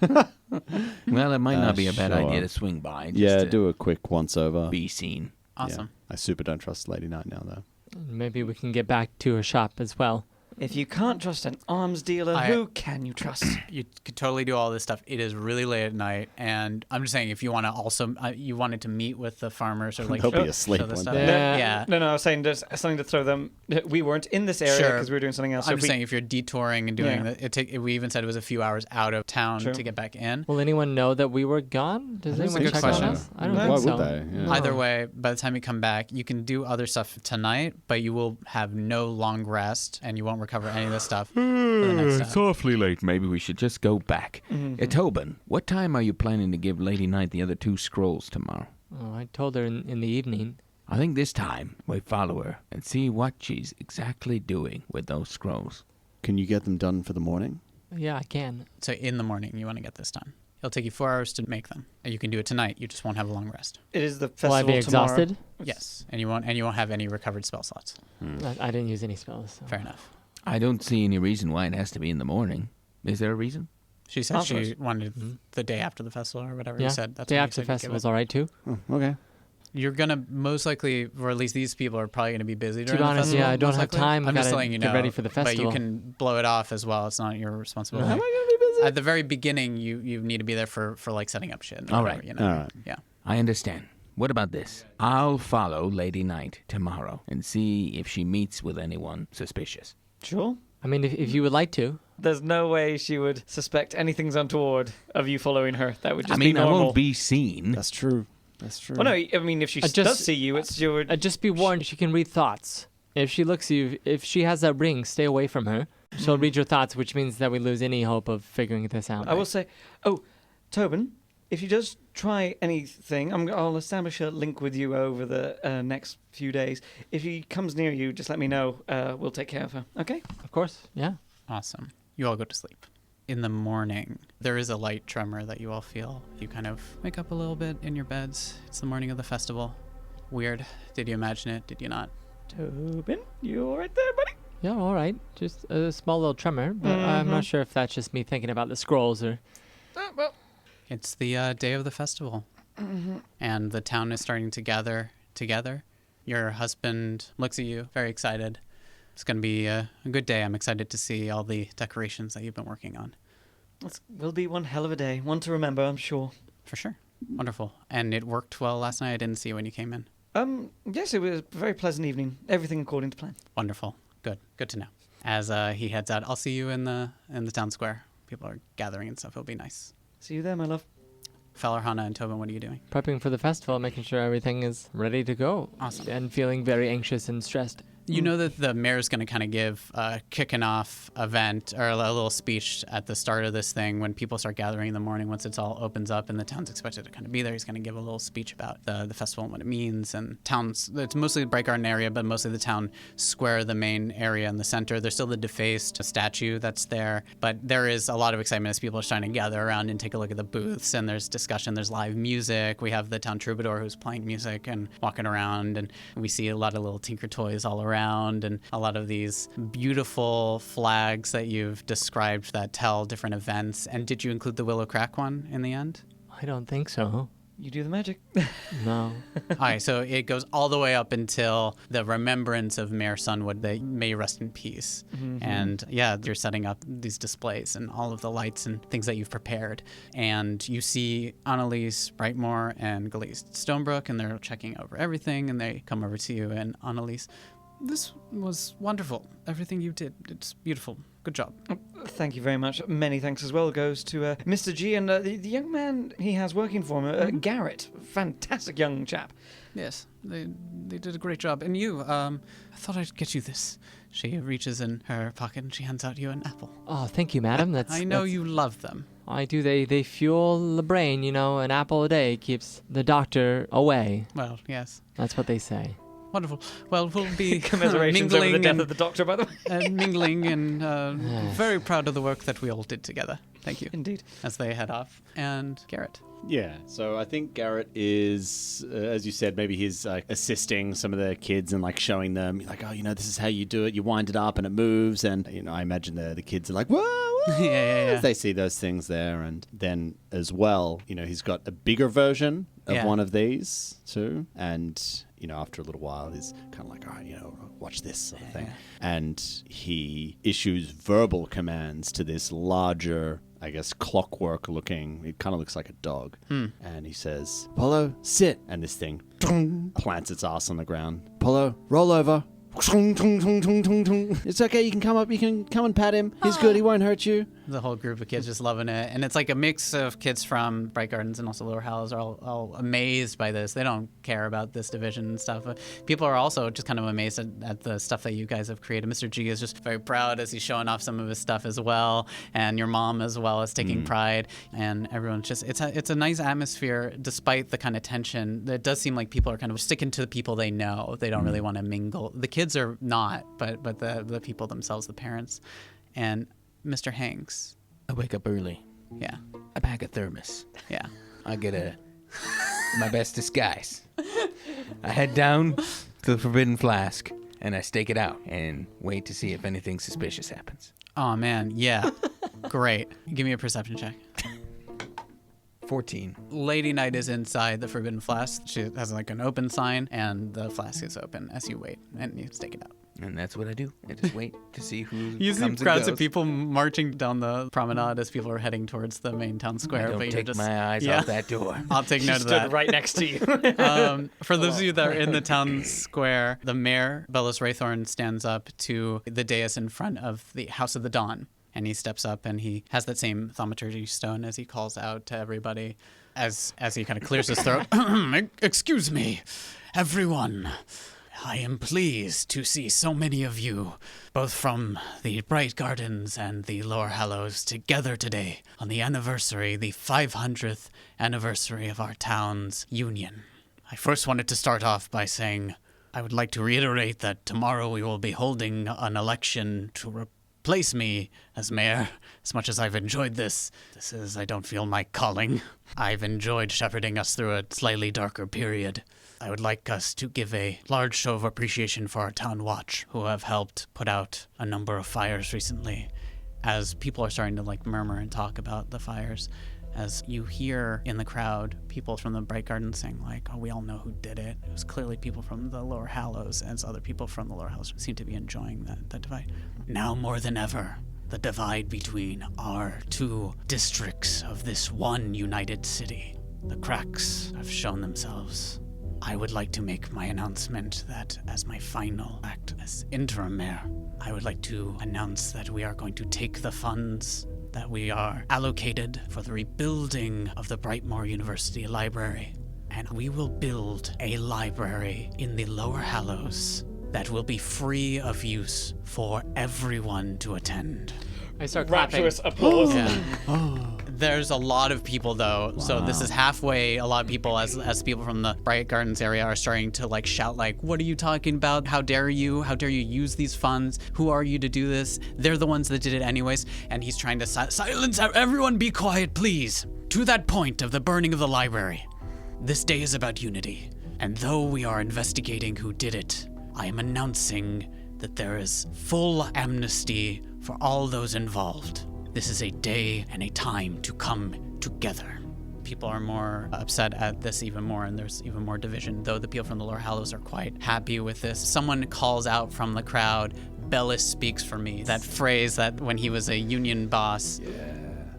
Well, it might not be a bad sure. idea to swing by. Just Yeah, to do a quick once over. be seen. Awesome. Yeah. I super don't trust Lady Knight now, though. Maybe we can get back to her shop as well. If you can't trust an arms dealer, who can you trust? You could totally do all this stuff. It is really late at night, and I'm just saying, if you want to also, you wanted to meet with the farmers or like They'll be show asleep the one stuff. day. Yeah. No, I was saying there's something to throw them. We weren't in this area Sure. because we were doing something else. So I'm if just we- saying, if you're detouring and doing Yeah. that, we even said it was a few hours out of town True. to get back in. Will anyone know that we were gone? Does That's a anyone good check question. on us? I don't Why think would so. they? Yeah. No. Either way, by the time you come back, you can do other stuff tonight, but you will have no long rest, and you won't recover any of this stuff for the next It's time. awfully late. Maybe we should just go back. Tobin, what time are you planning to give Lady Knight the other 2 scrolls tomorrow? Oh, I told her in the evening. I think this time we follow her and see what she's exactly doing with those scrolls. Can you get them done for the morning? Yeah, I can. So in the morning, you want to get this done. It'll take you 4 hours to make them. And you can do it tonight. You just won't have a long rest. it is the Will festival I be tomorrow. exhausted? Yes, and you won't have any recovered spell slots. I didn't use any spells. So. Fair enough. I don't see any reason why it has to be in the morning. Is there a reason? She said she Afterwards. wanted the day after the festival or whatever Yeah, you said. That's day what you after said you'd give festival's it. all right too. Oh, okay. You're gonna most likely, or at least these people are probably gonna be busy. To During be the honest, festival, yeah, I don't most have likely. time. I'm just Gotta letting you get know. ready for the But you festival. can blow it off as well. It's not your responsibility. Am I going to be busy? At the very beginning, you need to be there for like setting up shit. and All whatever, right. You know? All right. Yeah. I understand. What about this? I'll follow Lady Knight tomorrow and see if she meets with anyone suspicious. Sure. I mean, if you would like to. There's no way she would suspect anything's untoward of you following her. That would just I mean, be I normal. won't be seen. That's true. That's true. Well, no, I mean, if she just- does see you, it's your... Just be warned, she can read thoughts. If she looks at you, if she has that ring, stay away from her. She'll read your thoughts, which means that we lose any hope of figuring this out. I will say... Oh, Tobin, If he does try anything, I'll establish a link with you over the next few days. If he comes near you, just let me know. We'll take care of her. Okay? Of course, yeah. Awesome. You all go to sleep. In the morning, there is a light tremor that you all feel. You kind of wake up a little bit in your beds. It's the morning of the festival. Weird. Did you imagine it? Did you not? Tobin, you all right there, buddy? Yeah, all right. Just a small little tremor, but I'm not sure if that's just me thinking about the scrolls or... Well. It's the day of the festival. And the town is starting to gather together. Your husband looks at you, very excited. It's going to be a good day. I'm excited to see all the decorations that you've been working on. It will be one hell of a day. One to remember, I'm sure. For sure. Wonderful. And it worked well last night. I didn't see you when you came in. Yes, it was a very pleasant evening. Everything according to plan. Wonderful. Good to know. As he heads out, I'll see you in the town square. People are gathering and stuff. It'll be nice. See you there, my love. Feller, Hannah, and Tobin, what are you doing? Prepping for the festival, making sure everything is ready to go. Awesome. And feeling very anxious and stressed. You know that the mayor's going to kind of give a kicking off event or a little speech at the start of this thing when people start gathering in the morning. Once it's all opens up and the town's expected to kind of be there, he's going to give a little speech about the festival and what it means. And towns, it's mostly the Bright Garden area, but mostly the town square, the main area in the center. There's still the defaced statue that's there, but there is a lot of excitement as people are starting to gather around and take a look at the booths. And there's discussion, there's live music. We have the town troubadour who's playing music and walking around, and we see a lot of little tinker toys all around. And a lot of these beautiful flags that you've described that tell different events. And did you include the Willow Crack one in the end? I don't think so. You do the magic. No. All right, so it goes all the way up until the remembrance of Mayor Sunwood, that may rest in peace. And yeah, you're setting up these displays and all of the lights and things that you've prepared. And you see Annalise, Brightmore, and Galeese Stonebrook, and they're checking over everything, and they come over to you, and Annalise, this was wonderful. Everything you did, it's beautiful. Good job. Thank you very much. Many thanks as well goes to Mr. G and the young man he has working for him, Garrett. Fantastic young chap. Yes, they did a great job. And you, I thought I'd get you this. She reaches in her pocket and she hands out you an apple. Oh, thank you, madam. I know you love them. I do. They fuel the brain, you know. An apple a day keeps the doctor away. Well, yes. That's what they say. Wonderful. Well, we'll be Commiserations over the death of the doctor, by the way. And mingling and very proud of the work that we all did together. Thank you. Indeed. As they head off. And Garrett. Yeah, so I think Garrett is, as you said, maybe he's assisting some of the kids and like showing them, like, oh, you know, this is how you do it. You wind it up and it moves. And, you know, I imagine the kids are like, whoa, whoa, Yeah. as they see those things there. And then as well, you know, he's got a bigger version of one of these too. And, you know, after a little while, he's kind of like, all right, you know, watch this sort of thing. Yeah. And he issues verbal commands to this larger, I guess, clockwork looking, it kind of looks like a dog. And he says, Apollo, sit. And this thing plants its ass on the ground. Apollo, roll over. It's okay, you can come up, you can come and pat him. He's good, he won't hurt you. The whole group of kids just loving it. And it's like a mix of kids from Bright Gardens and also Lower Hallows are all amazed by this. They don't care about this division and stuff. People are also just kind of amazed at the stuff that you guys have created. Mr. G is just very proud as he's showing off some of his stuff as well. And your mom as well is taking pride. And everyone's just, it's a nice atmosphere despite the kind of tension. It does seem like people are kind of sticking to the people they know. They don't really want to mingle. The kids are not, but the people themselves, the parents. And Mr. Hanks. I wake up early. Yeah. I pack a thermos. Yeah. I get my best disguise. I head down to the Forbidden Flask, and I stake it out and wait to see if anything suspicious happens. Oh, man. Yeah. Great. Give me a perception check. 14. Lady Knight is inside the Forbidden Flask. She has like an open sign, and the flask is open as you wait, and you stake it out. And that's what I do. I just wait to see who You see comes and crowds goes. of people marching down the promenade as people are heading towards the main town square. I don't but you're take just, my eyes off that door. I'll take note of Stood that. right next to you. For those of you that are in the town square, the mayor, Bellos Raythorn, stands up to the dais in front of the House of the Dawn. And he steps up and he has that same thaumaturgy stone as he calls out to everybody as he kind of clears his throat. Excuse me, everyone. I am pleased to see so many of you, both from the Bright Gardens and the Lower Hallows, together today on the anniversary, the 500th anniversary of our town's union. I first wanted to start off by saying I would like to reiterate that tomorrow we will be holding an election to replace me as mayor. As much as I've enjoyed this is, I don't feel, my calling. I've enjoyed shepherding us through a slightly darker period. I would like us to give a large show of appreciation for our town watch, who have helped put out a number of fires recently. As people are starting to murmur and talk about the fires, as you hear in the crowd people from the Bright Garden saying oh, we all know who did it. It was clearly people from the Lower Hallows, and other people from the Lower Hallows seem to be enjoying that divide. Now more than ever, the divide between our two districts of this one united city, the cracks have shown themselves. I would like to make my announcement that as my final act as interim mayor, I would like to announce that we are going to take the funds that we are allocated for the rebuilding of the Brightmoor University Library, and we will build a library in the Lower Hallows that will be free of use for everyone to attend. I start clapping. Rapturous applause. There's a lot of people though, so this is halfway. A lot of people, as people from the Bright Gardens area are starting to shout what are you talking about? How dare you? How dare you use these funds? Who are you to do this? They're the ones that did it anyways. And he's trying to silence everyone. Be quiet, please. To that point of the burning of the library, this day is about unity. And though we are investigating who did it, I am announcing that there is full amnesty for all those involved. This is a day and a time to come together. People are more upset at this even more, and there's even more division, though the people from the Lower Hallows are quite happy with this. Someone calls out from the crowd, Bellis speaks for me. That phrase that when he was a union boss,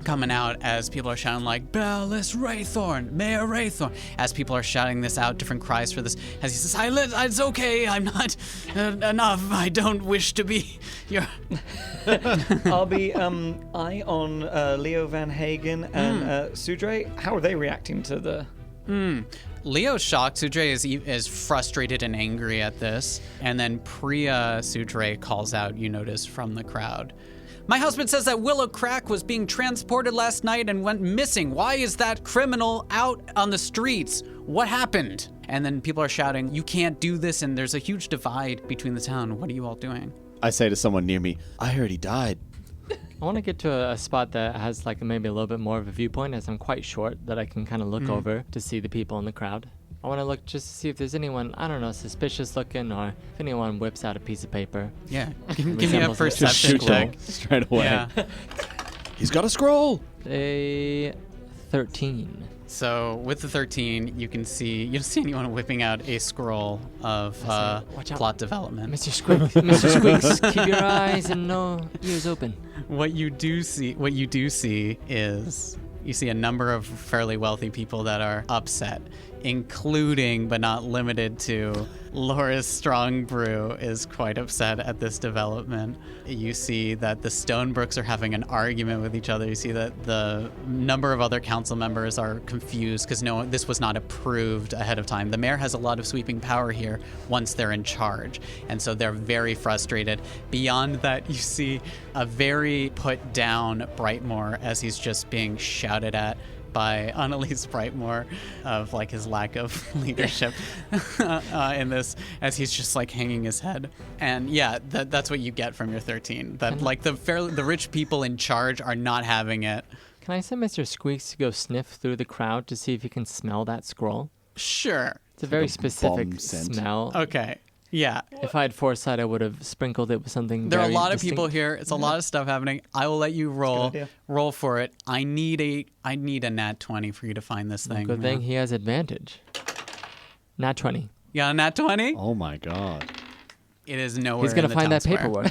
coming out as people are shouting Bellis Raythorn, Mayor Raythorn, as people are shouting this out, different cries for this, as he says, it's okay, I'm not enough, I don't wish to be your... I'll be eye on Leo Van Hagen and Sudre. How are they reacting to the... Leo's shocked. Sudre is frustrated and angry at this. And then Priya Sudre calls out, you notice, from the crowd. My husband says that Willow Crack was being transported last night and went missing. Why is that criminal out on the streets? What happened? And then people are shouting, you can't do this, and there's a huge divide between the town. What are you all doing? I say to someone near me, I heard he died. I want to get to a spot that has maybe a little bit more of a viewpoint, as I'm quite short, that I can kind of look over to see the people in the crowd. I want to look just to see if there's anyone, I don't know, suspicious looking, or if anyone whips out a piece of paper. Yeah, give me a perception Shoot check. straight away. Yeah. He's got a scroll. A 13. So with the 13, you don't see anyone whipping out a scroll of Watch out. plot development. Mr. Squeaks, keep your eyes and ears open. What you do see is you see a number of fairly wealthy people that are upset, including but not limited to Laura's Strong Brew is quite upset at this development. You see that the Stonebrooks are having an argument with each other. You see that the number of other council members are confused because this was not approved ahead of time. The mayor has a lot of sweeping power here once they're in charge, and so they're very frustrated. Beyond that, you see a very put down Brightmoor as he's just being shouted at by Annalise Brightmoor of his lack of leadership in this, as he's just hanging his head. And yeah, that's what you get from your 13. That the rich people in charge are not having it. Can I send Mr. Squeaks to go sniff through the crowd to see if he can smell that scroll? Sure. It's a very specific bomb scent. smell. Okay. Yeah. If I had foresight, I would have sprinkled it with something. There are a very lot of distinct. people here. It's a lot of stuff happening. I will let you roll. Roll for it. I need a nat 20 for you to find this thing. Good thing he has advantage. Nat 20. You got a nat 20? Oh my god. It is nowhere. He's gonna in the find town that square. paperwork.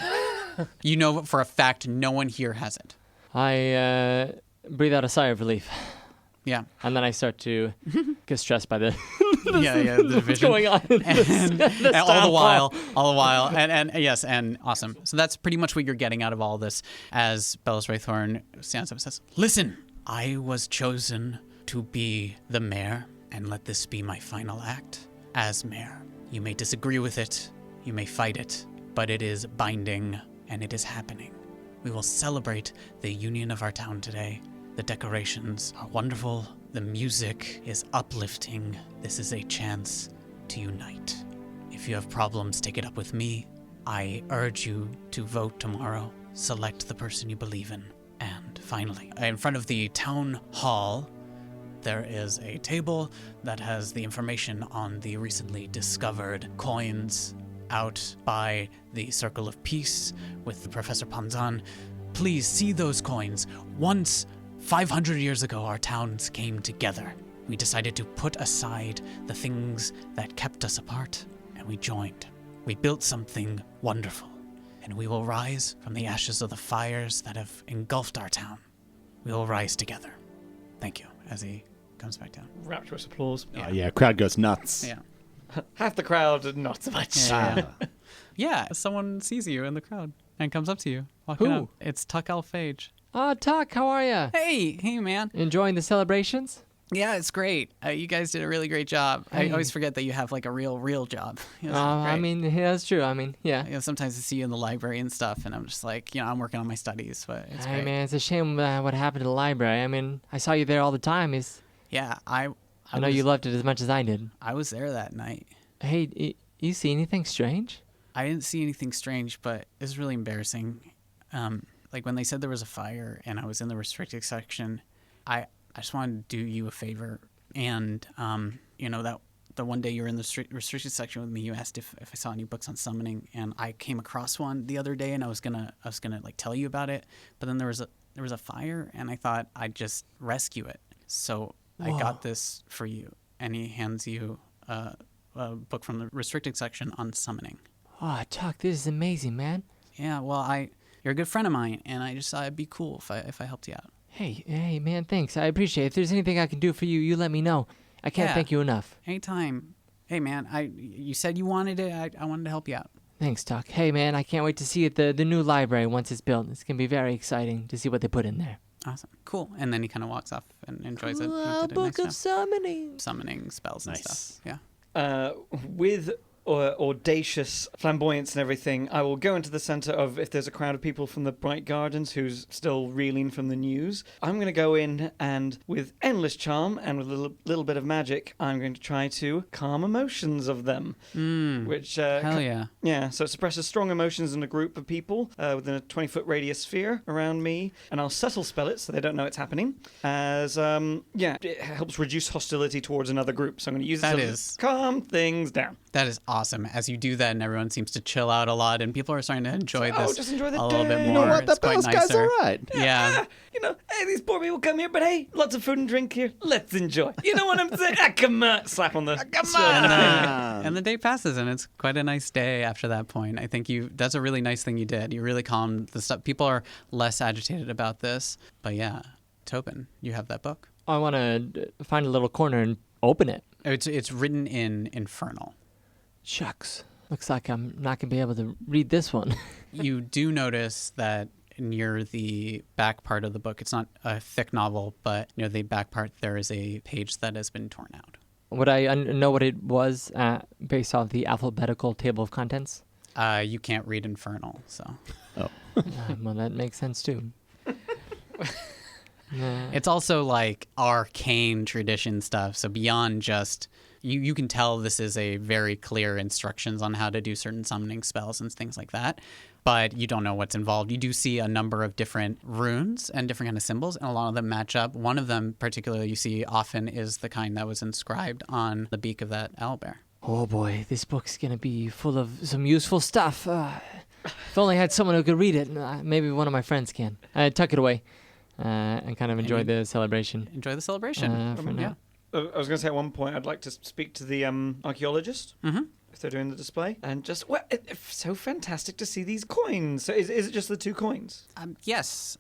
You know for a fact no one here has it. I breathe out a sigh of relief. Yeah. And then I start to get stressed by the Yeah, the what's division. going on in And this all the while, and yes, and awesome. So that's pretty much what you're getting out of all this as Bellis Raythorn stands up and says, listen, I was chosen to be the mayor, and let this be my final act as mayor. You may disagree with it, you may fight it, but it is binding and it is happening. We will celebrate the union of our town today. The decorations are wonderful. The music is uplifting. This is a chance to unite. If you have problems, take it up with me. I urge you to vote tomorrow. Select the person you believe in. And finally, in front of the town hall, there is a table that has the information on the recently discovered coins out by the Circle of Peace with Professor Panzan. Please see those coins. Once, 500 years ago, our towns came together. We decided to put aside the things that kept us apart, and we joined. We built something wonderful, and we will rise from the ashes of the fires that have engulfed our town. We will rise together. Thank you, as he comes back down. Rapturous applause. Yeah, crowd goes nuts. Yeah. Half the crowd, not so much. Yeah, someone sees you in the crowd and comes up to you. Walking Who? up. It's Tuck Alphage. Tuck, how are ya? Hey, man. Enjoying the celebrations? Yeah, it's great. You guys did a really great job. I Hey. always forget that you have like a real job. You know, I great. mean, yeah, that's true. I mean, yeah. You know, sometimes I see you in the library and stuff, and I'm just like, I'm working on my studies, but it's Hey, great. man, it's a shame what happened to the library. I mean, I saw you there all the time. Yeah, I know you loved it as much as I did. I was there that night. Hey, you see anything strange? I didn't see anything strange, but it was really embarrassing. Like when they said there was a fire and I was in the restricted section, I just wanted to do you a favor. And, that the one day you were in the restricted section with me, you asked if I saw any books on summoning, and I came across one the other day, and I was gonna like tell you about it, but then there was a fire, and I thought I'd just rescue it. So I got this for you, and he hands you a book from the restricted section on summoning. Oh, Tuck, this is amazing, man. Yeah, well, you're a good friend of mine, and I just thought it'd be cool if I helped you out. Hey, man, thanks. I appreciate it. If there's anything I can do for you, you let me know. I can't Yeah. thank you enough. Anytime. Hey, man, you said you wanted it. I wanted to help you out. Thanks, Tuck. Hey, man, I can't wait to see the new library once it's built. It's going to be very exciting to see what they put in there. Awesome. Cool. And then he kind of walks off and enjoys it. Wow, Did a Book nice of job. Summoning. Summoning spells and Nice. stuff. Yeah. With audacious flamboyance and everything, I will go into the center of, if there's a crowd of people from the Bright Gardens who's still reeling from the news, I'm going to go in and with endless charm and with a little bit of magic, I'm going to try to calm emotions of them. Which Hell yeah. yeah, so it suppresses strong emotions in a group of people within a 20-foot radius sphere around me, and I'll subtle spell it so they don't know it's happening. As it helps reduce hostility towards another group. So I'm going to use That it is- to calm things down. That is awesome. As you do that, and everyone seems to chill out a lot, and people are starting to enjoy this just enjoy the a little day. bit You more. know what? It's That quite Bell's guy's nicer. all right. Yeah. Hey, these poor people come here, but hey, lots of food and drink here. Let's enjoy. You know what I'm saying? Come on. Slap on the... Come And the day passes, and it's quite a nice day after that point. I think that's a really nice thing you did. You really calmed the stuff. People are less agitated about this. But yeah, Tobin, you have that book. I want to find a little corner and open it. It's written in Infernal. Shucks. Looks like I'm not going to be able to read this one. You do notice that near the back part of the book, it's not a thick novel, but near the back part, there is a page that has been torn out. Would I know what it was based off the alphabetical table of contents? You can't read Infernal, so. Well, that makes sense too. It's also like arcane tradition stuff. So beyond just, you can tell this is a very clear instructions on how to do certain summoning spells and things like that. But you don't know what's involved. You do see a number of different runes and different kind of symbols, and a lot of them match up. One of them particularly you see often is the kind that was inscribed on the beak of that owlbear. Oh boy, this book's going to be full of some useful stuff. If only I had someone who could read it. Maybe one of my friends can. Tuck it away and kind of enjoy the celebration. Enjoy the celebration. For now. I was going to say at one point I'd like to speak to the archaeologist. Mm-hmm. If they're doing the display. And just, it's so fantastic to see these coins. So is it just the 2 coins? Yes,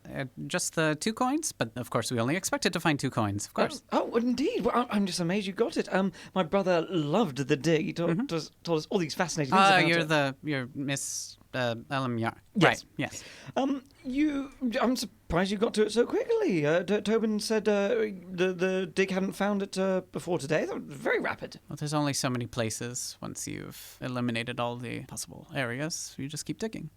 just the 2 coins, but of course we only expected to find 2 coins, of course. Oh, indeed. Well, I'm just amazed you got it. My brother loved the dig. He told us all these fascinating things about it. You're Miss Elam Yar. Yes. Right, yes. I'm surprised you got to it so quickly. Tobin said the dig hadn't found it before today. That was very rapid. Well, there's only so many places. Once you've eliminated all the possible areas, you just keep digging.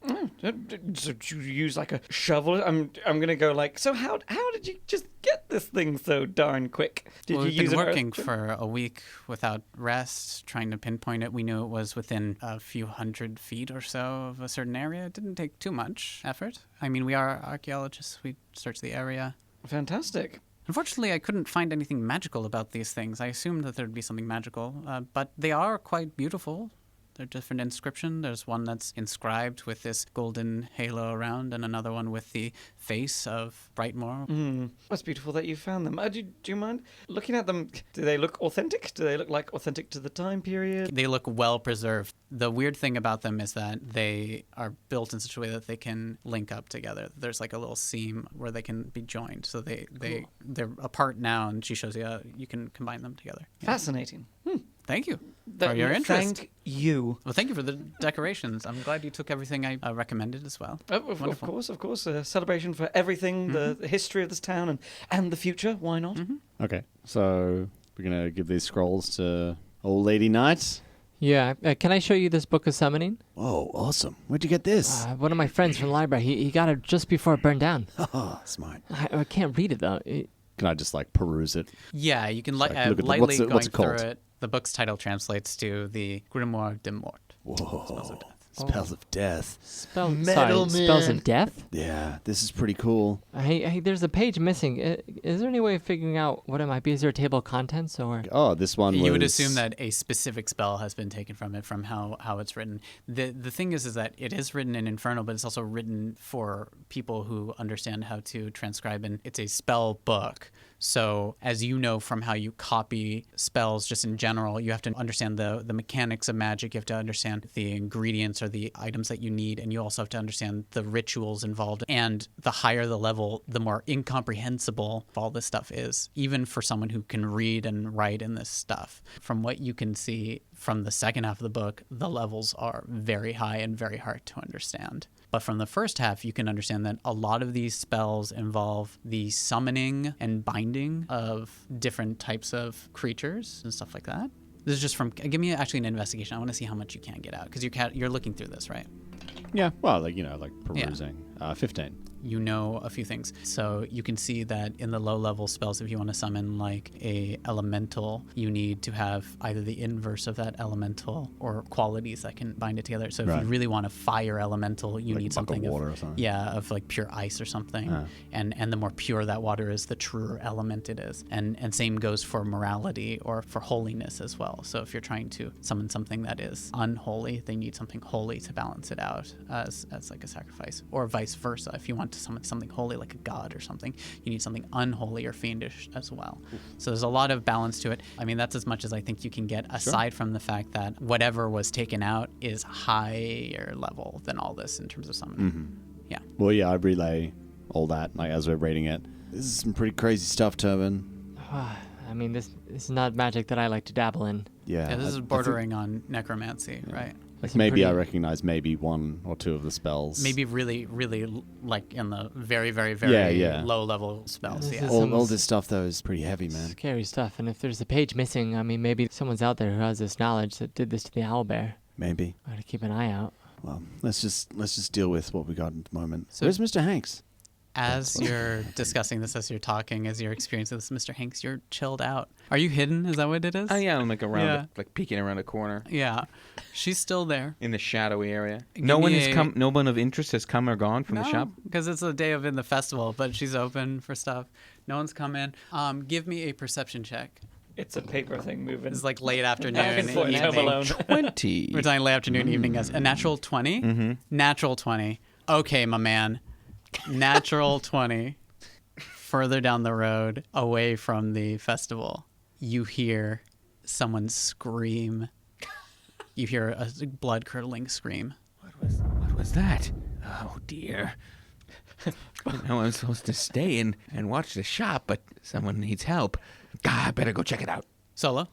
So you use like a shovel? I'm gonna go like. So how did you just get this thing so darn quick? Did Well, you we've use been an working earthquake? for a week without rest, trying to pinpoint it. We knew it was within a few hundred feet or so of a certain area. It didn't take too much effort. I mean, we are archaeologists. We search the area. Fantastic. Unfortunately, I couldn't find anything magical about these things. I assumed that there'd be something magical, but they are quite beautiful. They're different inscription. There's one that's inscribed with this golden halo around, and another one with the face of Brightmoor. That's beautiful that you found them. Do you mind looking at them? Do they look authentic? Do they look like authentic to the time period? They look well preserved. The weird thing about them is that they are built in such a way that they can link up together. There's like a little seam where they can be joined. So they're apart now, and she shows you you can combine them together. Yeah. Fascinating. Thank you for your interest. Thank you. Well, thank you for the decorations. I'm glad you took everything I recommended as well. Of Wonderful. course. A celebration for everything, the history of this town and the future. Why not? Okay, so we're going to give these scrolls to Old Lady Knight. Yeah, can I show you this book of summoning? Oh, awesome. Where'd you get this? One of my friends from the library, he got it just before it burned down. Oh, smart. I can't read it, though. Can I just, like, peruse it? Yeah, you can Like, look at the- lightly what's going it through called? it. The book's title translates to the Grimoire de Mort. Whoa. Spells of death. Spells of death. Spells of death? Yeah, this is pretty cool. Hey, there's a page missing. Is there any way of figuring out what it might be? Is there a table of contents or? Oh, this one was... You would assume that a specific spell has been taken from it, from how it's written. The thing is that it is written in Infernal, but it's also written for people who understand how to transcribe, and it's a spell book. So as you know from how you copy spells just in general, you have to understand the mechanics of magic. You have to understand the ingredients or the items that you need, and you also have to understand the rituals involved. And the higher the level, the more incomprehensible all this stuff is, even for someone who can read and write in this stuff. From what you can see from the second half of the book, the levels are very high and very hard to understand. But from the first half, you can understand that a lot of these spells involve the summoning and binding of different types of creatures and stuff like that. This is just from, give me actually an investigation. I want to see how much you can get out, because you're looking through this, right? Yeah, well, like, perusing. 15. You know a few things. So you can see that in the low-level spells, if you want to summon like a elemental, you need to have either the inverse of that elemental or qualities that can bind it together. So if Right. you really want a fire elemental, you Like need a bucket something of water or something. Yeah, of like pure ice or something. And the more pure that water is, the truer element it is. And same goes for morality or for holiness as well. So if you're trying to summon something that is unholy, they need something holy to balance it out as like a sacrifice, or vice versa. If you want to summon something holy like a god or something, you need something unholy or fiendish as well. So there's a lot of balance to it. I mean, that's as much as I think you can get, aside from the fact that whatever was taken out is higher level than all this in terms of summoning. Yeah. Well, yeah, I relay all that, like, as we're reading it. This is some pretty crazy stuff, Tobin. I mean, this is not magic that I like to dabble in. Yeah. Yeah, this I is think- bordering on necromancy, right? Like, Some maybe I pretty- recognize maybe one or two of the spells. Maybe really, really like in the very, very, Yeah, very yeah. low level spells. This Yeah. is- All this stuff, though, is pretty heavy, man. Scary stuff. And if there's a page missing, I mean, maybe someone's out there who has this knowledge that did this to the owlbear. Maybe. I gotta keep an eye out. Well, let's just deal with what we got at the moment. So- Where's Mr. Hanks? As you're discussing this, as you're talking, as you're experiencing this, Mr. Hanks, you're chilled out. Are you hidden? Is that what it is? Oh yeah, I'm like around, Yeah. like peeking around a corner Yeah. She's still there. in the shadowy area. Give No one me has a- come. No one of interest has come or gone from the shop. because it's a day of in the festival, but she's open for stuff. No one's come in. Give me a perception check. It's a paper thing moving. It's like late afternoon, Back and forth, Home evening. Alone. 20. We're talking late afternoon, evening. As a natural 20? Mm-hmm. Natural 20. Okay, my man. Natural 20. Further down the road, away from the festival, you hear someone scream. You hear a blood-curdling scream. What was that? Oh dear. No, I'm supposed to stay and watch the shop, but someone needs help. God, I better go check it out. Solo.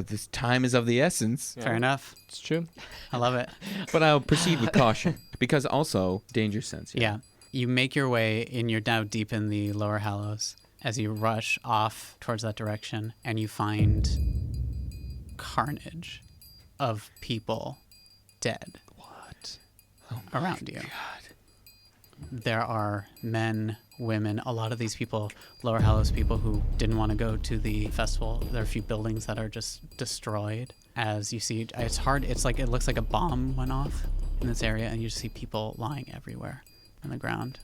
This time is of the essence, Fair enough. It's true. I love it. but I'll proceed with caution because also danger sense. Yeah. You make your way, and you're now deep in the Lower Hallows as you rush off towards that direction, and you find carnage of people dead. What? Around you. There are men, women, a lot of these people, Lower Hallows people who didn't want to go to the festival. There are a few buildings that are just destroyed. As you see, it's hard, it's like, it looks like a bomb went off in this area, and you just see people lying everywhere on the ground.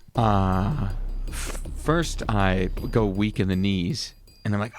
First I go weak in the knees, and I'm like,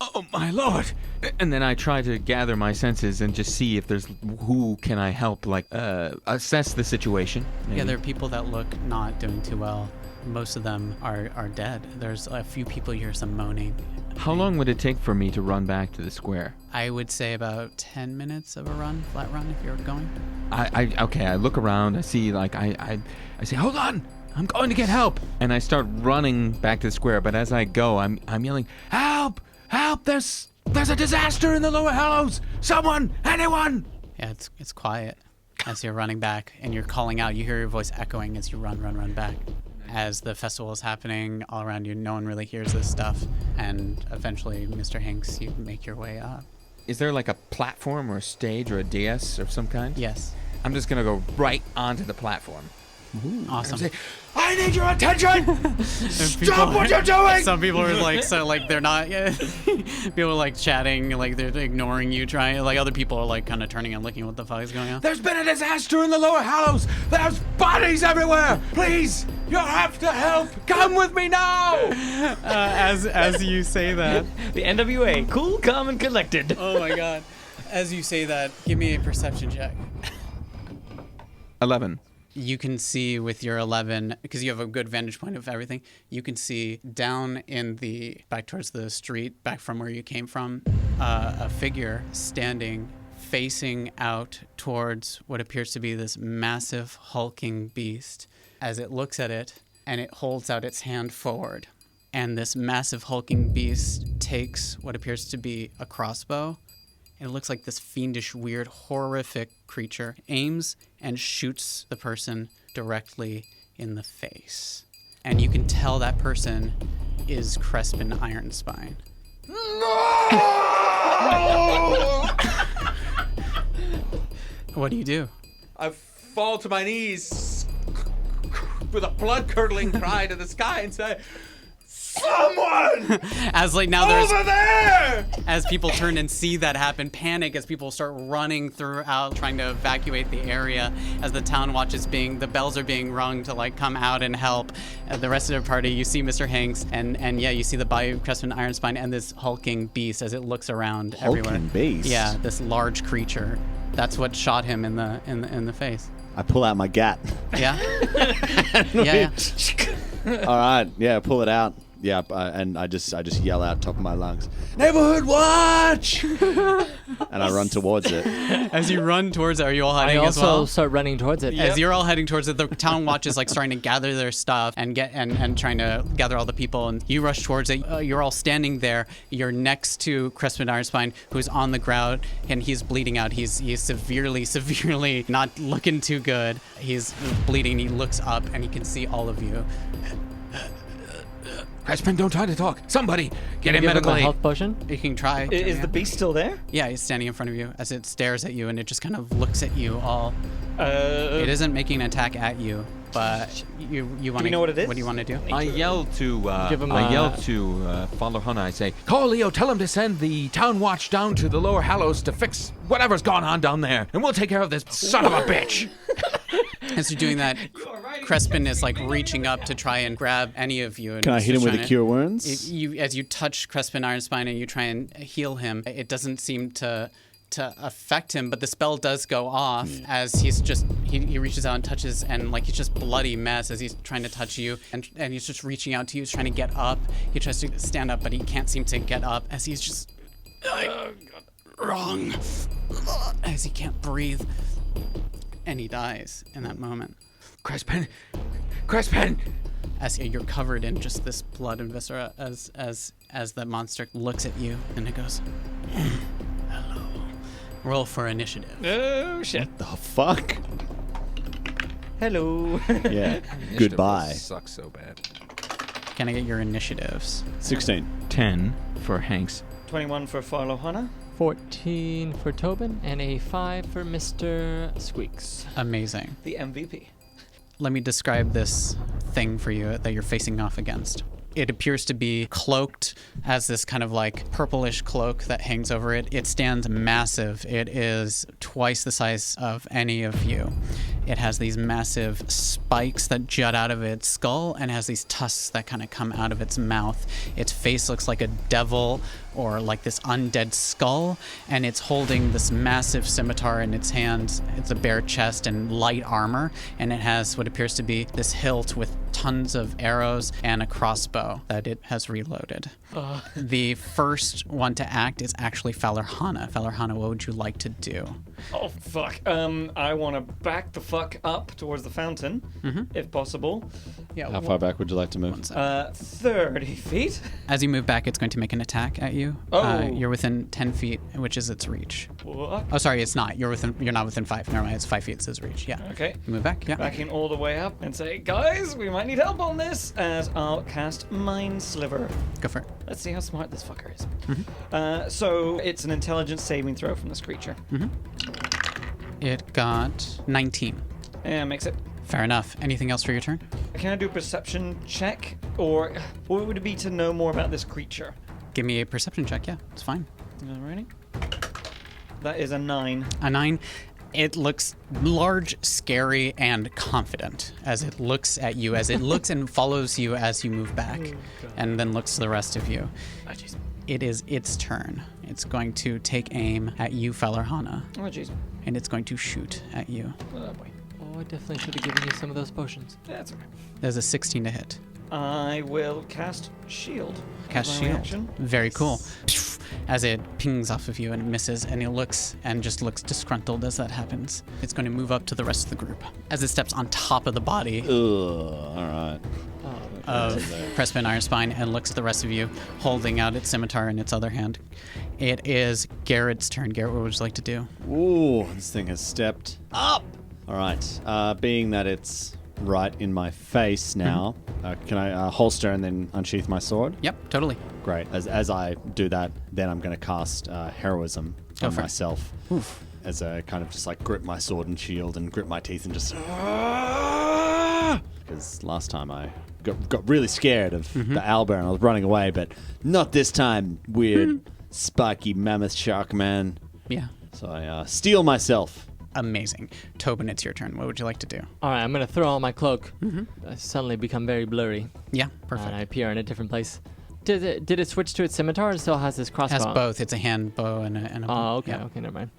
oh my lord! And then I try to gather my senses and just see if there's, who can I help, like, assess the situation. Maybe. Yeah, there are people that look not doing too well. Most of them are dead. There's a few people you hear some moaning. How long would it take for me to run back to the square? I would say about 10 minutes of a run, flat run, if you're going. I look around, I see, like, I say, hold on! I'm going to get help! And I start running back to the square, but as I go, I'm yelling, help! Help! There's a disaster in the Lower Hallows! Someone! Anyone! Yeah, it's quiet as you're running back, and you're calling out. You hear your voice echoing as you run back. As the festival is happening all around you, no one really hears this stuff, and eventually, Mr. Hanks, you make your way up. Is there like a platform or a stage or a dais of some kind? Yes. I'm just gonna go right onto the platform. Awesome. Say, I need your attention! Stop what you're doing! Some people are like, so like they're not, people are like chatting, like they're ignoring you, trying, like other people are like kind of turning and looking what the fuck is going on. There's been a disaster in the Lower Hallows! There's bodies everywhere! Please, you have to help! Come with me now! As you say that. The NWA, cool, calm, and collected. Oh my god. As you say that, give me a perception check. 11. You can see with your 11, because you have a good vantage point of everything, you can see down in the, back towards the street, back from where you came from, a figure standing, facing out towards what appears to be this massive hulking beast. As it looks at it, and it holds out its hand forward. And this massive hulking beast takes what appears to be a crossbow. It looks like this fiendish, weird, horrific creature aims and shoots the person directly in the face. And you can tell that person is Crespin Ironspine. No! What do? I fall to my knees with a blood-curdling cry to the sky and say, someone! As like now there's over there! As people turn and see that happen, panic as people start running throughout, trying to evacuate the area. As the town watch is the bells are being rung to like come out and help. The rest of the party, you see Mr. Hanks, and yeah, you see the body of Crespin Ironspine and this hulking beast as it looks around everywhere. Hulking beast? Yeah, this large creature. That's what shot him in the face. I pull out my gat. Yeah. yeah. All right, yeah, pull it out. Yeah, and I just yell out top of my lungs, "Neighborhood watch!" And I run towards it. As you run towards it, are you all hiding I as well? also start running towards it. As you're all heading towards it, the town watch is like starting to gather their stuff and trying to gather all the people. And you rush towards it. You're all standing there. You're next to Crespin Ironspine, who's on the ground and he's bleeding out. He's severely not looking too good. He's bleeding. He looks up and he can see all of you. Crespin, don't try to talk. Somebody, get him Give him a medically. health potion. You can try. Is the beast still there? Yeah, he's standing in front of you as it stares at you and it just kind of looks at you all. It isn't making an attack at you, but you want to. Do we know what it is? What do you want to do? I yell to Give him Father Hunna. I say, call Leo, tell him to send the town watch down to the Lower Hallows to fix whatever's gone on down there, and we'll take care of this son of a bitch. As you're doing that, Crespin is like reaching up to try and grab any of you. And Can I he's hit him just with a trying cure wounds? as you touch Crespin Ironspine and you try and heal him, it doesn't seem to affect him, but the spell does go off as he reaches out and touches, and like he's just bloody mess as he's trying to touch you, and he's just reaching out to you, he's trying to get up. He tries to stand up, but he can't seem to get up as he's just wrong as he can't breathe. And he dies in that moment. Crespin! As you're covered in just this blood and viscera, as the monster looks at you and it goes, hello. Roll for initiative. Oh shit! The fuck? Hello. Yeah. Initiative Goodbye. Sucks so bad. Can I get your initiatives? 16. 10 for Hanks. 21 for Farlohana. 14 for Tobin and a 5 for Mr. Squeaks. Amazing. The MVP. Let me describe this thing for you that you're facing off against. It appears to be cloaked as this kind of like purplish cloak that hangs over it. It stands massive. It is twice the size of any of you. It has these massive spikes that jut out of its skull and has these tusks that kind of come out of its mouth. Its face looks like a devil or like this undead skull, and it's holding this massive scimitar in its hands. It's a bare chest and light armor, and it has what appears to be this hilt with tons of arrows and a crossbow that it has reloaded. The first one to act is actually Farlohana. Farlohana, what would you like to do? Oh, fuck. I want to back the fuck up towards the fountain, if possible. Yeah. How far back would you like to move? 30 feet. As you move back, it's going to make an attack at you. Oh. You're within 10 feet, which is its reach. What? Oh, sorry, it's not. You're not within 5. Never mind, it's 5 feet. It's its reach. Yeah. Okay. You move back. Yeah. Backing all the way up and say, guys, we might need help on this, as I'll cast Mind Sliver. Go for it. Let's see how smart this fucker is. So it's an intelligence saving throw from this creature. It got 19. Yeah, makes it. Fair enough. Anything else for your turn? Can I do a perception check? Or what would it be to know more about this creature? Give me a perception check. Yeah, it's fine. Alrighty. That is a 9. A 9. It looks large, scary, and confident as it looks at you, as it looks and follows you as you move back, and then looks to the rest of you. Oh, jeez. It is its turn. It's going to take aim at you, Farlohana, Oh, jeez. and it's going to shoot at you. Oh, boy. Oh, I definitely should have given you some of those potions. That's okay. There's a 16 to hit. I will cast Shield. Cast as my shield. reaction. Very cool. As it pings off of you and misses, and it looks disgruntled as that happens. It's going to move up to the rest of the group. As it steps on top of the body Ugh. All right. of Crespin Ironspine and looks at the rest of you, holding out its scimitar in its other hand. It is Garrett's turn. Garrett, what would you like to do? Ooh, this thing has stepped up. All right. Being that it's right in my face now, can I holster and then unsheath my sword? Yep, totally. Great. As I do that, then I'm going to cast heroism Go on for it. myself. As I kind of just like grip my sword and shield and grip my teeth and just... Because last time I got really scared of the owlbear and I was running away, but not this time, weird, spiky mammoth shark man. Yeah. So I steel myself. Amazing. Tobin, it's your turn. What would you like to do? All right, I'm going to throw on my cloak. I suddenly become very blurry, Yeah, perfect. and I appear in a different place. Did it switch to its scimitar or still has this crossbow? Has both. It's a hand bow and a bow. Oh, okay, Yeah. okay, never mind.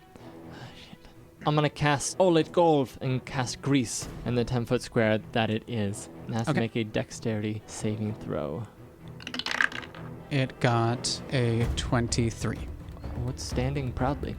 Shit. I'm gonna cast Olit Gold and cast Grease in the 10-foot square that it is. It has Okay. to make a dexterity saving throw. It got a 23. Oh, it's standing proudly.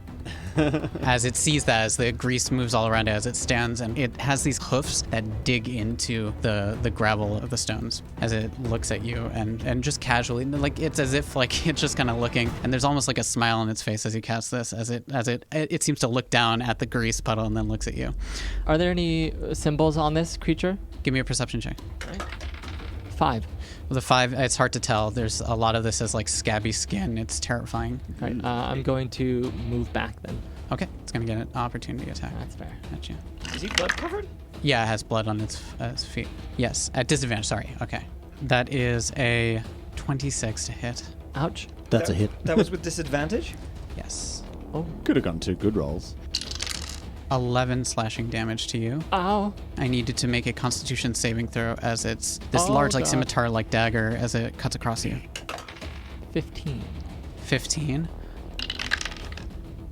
As it sees that, as the grease moves all around it, as it stands, and it has these hoofs that dig into the gravel of the stones as it looks at you and just casually, like it's as if like it's just kind of looking, and there's almost like a smile on its face as you cast this, as it seems to look down at the grease puddle and then looks at you. Are there any symbols on this creature? Give me a perception check. 5. With a 5, it's hard to tell. There's a lot of this as like scabby skin. It's terrifying. Right. I'm going to move back then. Okay, it's gonna get an opportunity attack That's fair. at you. Is he blood covered? Yeah, it has blood on its feet. Yes, at disadvantage. Sorry. Okay, that is a 26 to hit. Ouch. That's a hit. That was with disadvantage? Yes. Oh. Could have gotten 2 good rolls. 11 slashing damage to you. Ow. I needed to make a Constitution saving throw as it's this Oh, large, like God. scimitar-like dagger as it cuts across you. 15. 15.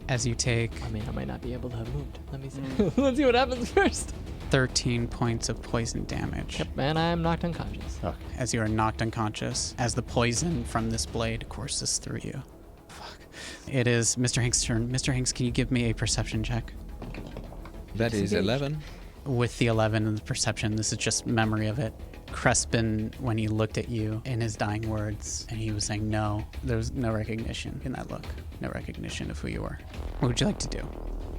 As you take I mean, I might not be able to have moved. Let me see. Let's see what happens first. 13 points of poison damage. Yep, and I am knocked unconscious. Okay. As you are knocked unconscious, as the poison from this blade courses through you. Fuck. It is Mr. Hanks' turn. Mr. Hanks, can you give me a perception check? That is 11. With the 11 and the perception, this is just memory of it. Crespin, when he looked at you in his dying words, and he was saying no, there was no recognition in that look. No recognition of who you were. What would you like to do?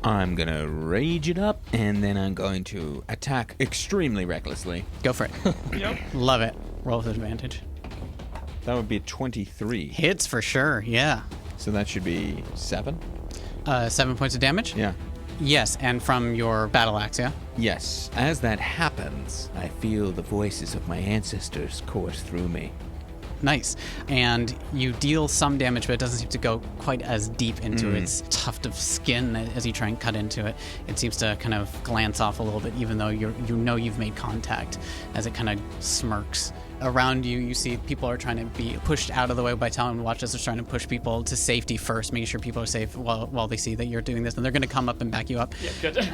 I'm gonna rage it up, and then I'm going to attack extremely recklessly. Go for it. Yep. Love it. Roll with advantage. That would be a 23. Hits for sure, yeah. So that should be 7? 7 points of damage? Yeah. Yes, and from your battle axe, yeah? Yes. As that happens, I feel the voices of my ancestors course through me. Nice. And you deal some damage, but it doesn't seem to go quite as deep into its tuft of skin as you try and cut into it. It seems to kind of glance off a little bit, even though you know you've made contact, as it kind of smirks. Around you, you see people are trying to be pushed out of the way by Talon Watchers are trying to push people to safety first, making sure people are safe while they see that you're doing this, and they're going to come up and back you up. Yeah, good.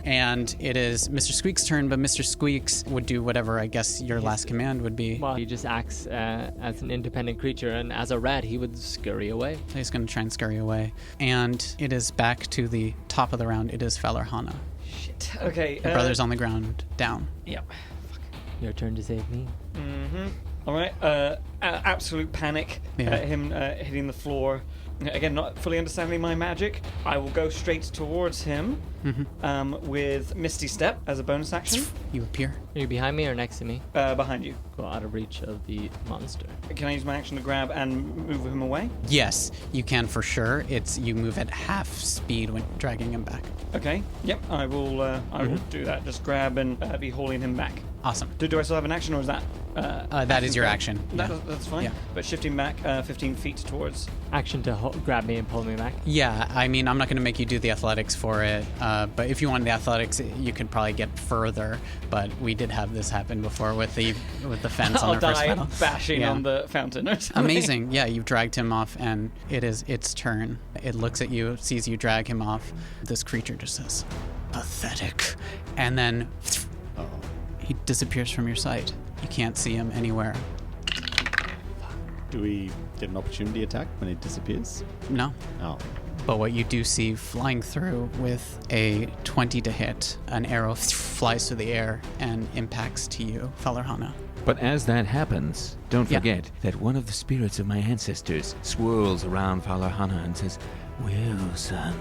And it is Mr. Squeak's turn, but Mr. Squeaks would do whatever I guess your last command would be. Well, he just acts as an independent creature, and as a rat, he would scurry away. He's going to try and scurry away. And it is back to the top of the round. It is Fellerhana. Shit. Okay. Your brother's on the ground, down. Yep. Your turn to save me. Mm-hmm. All right. Absolute panic. Yeah. Him hitting the floor. Again, not fully understanding my magic. I will go straight towards him with Misty Step as a bonus action. You appear. Are you behind me or next to me? Behind you. Go out of reach of the monster. Can I use my action to grab and move him away? Yes, you can for sure. You move at half speed when dragging him back. Okay. Yep. I will. I will do that. Just grab and be hauling him back. Awesome. Do I still have an action, or is that? That is your action. That's fine. Yeah. But shifting back 15 feet towards. Action to grab me and pull me back. Yeah, I mean, I'm not going to make you do the athletics for it, but if you wanted the athletics, you could probably get further. But we did have this happen before with the fence on I'll our first die battle. bashing Yeah. on the fountain or something. Amazing. Yeah, you've dragged him off, and it is its turn. It looks at you, sees you drag him off. This creature just says, "Pathetic," and then he disappears from your sight. You can't see him anywhere. Do we get an opportunity attack when he disappears? No. Oh. But what you do see flying through with a 20 to hit, an arrow flies through the air and impacts to you, Fellerhana. But as that happens, don't Yeah. forget that one of the spirits of my ancestors swirls around Falahana and says, "Wilson."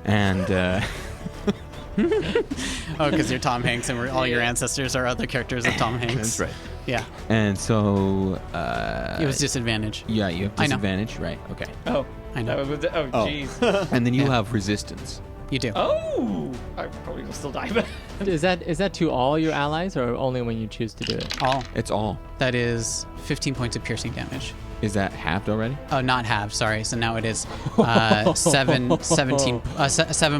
And Oh, because you're Tom Hanks and all your ancestors are other characters of Tom Hanks. that's right. Yeah. And so It was disadvantage. yeah, you have I know. disadvantage, right? Okay. Oh, I know. that was with the, oh, Oh. jeez. And then you Yeah. have resistance. You do. Oh, I probably will still die, but Is that to all your allies or only when you choose to do it? All. It's all. That is 15 points of piercing damage. Is that halved already? Oh, not half, sorry. So now it is 7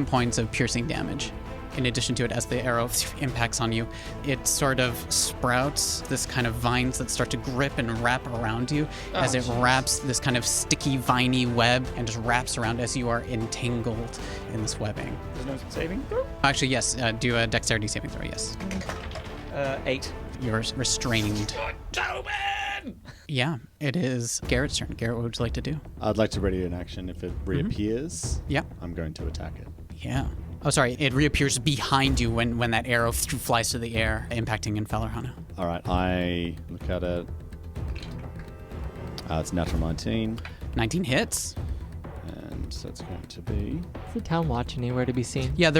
points of piercing damage. In addition to it, as the arrow impacts on you, it sort of sprouts this kind of vines that start to grip and wrap around you as it wraps this kind of sticky, viney web and just wraps around as you are entangled in this webbing. there's no saving throw. Actually, yes, do a dexterity saving throw, yes. 8. You're restrained. Tobin! Yeah, it is Garrett's turn. Garrett, what would you like to do? I'd like to ready an action. If it reappears, Yeah. I'm going to attack it. Yeah. Oh, sorry. It reappears behind you when that arrow flies through the air, impacting in Fellerhana. All right, I look at it. It's natural 19, 19 hits. and that's going to be... Is the town watch anywhere to be seen? Yeah,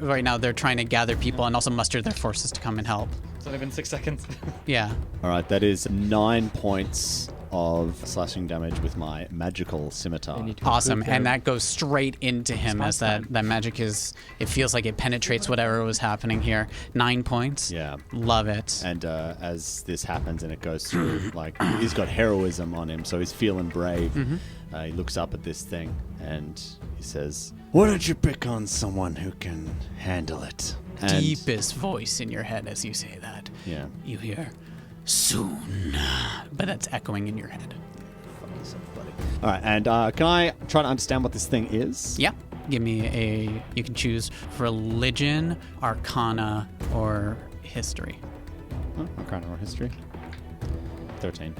right now. They're trying to gather people and also muster their forces to come and help. It's only been 6 seconds. Yeah. All right, that is 9 points of slashing damage with my magical scimitar. I need to Awesome. improve And their- that goes straight into him as that magic is, it feels like it penetrates whatever was happening here. 9 points. Yeah. Love it. And as this happens and it goes through, like, he's got heroism on him, so he's feeling brave. He looks up at this thing and he says, "Why don't you pick on someone who can handle it?" And Deepest voice in your head as you say that. yeah, You hear, soon. But that's echoing in your head. all right. And can I try to understand what this thing is? Yeah. Give me you can choose religion, arcana, or history. Oh, Arcana or history. 13.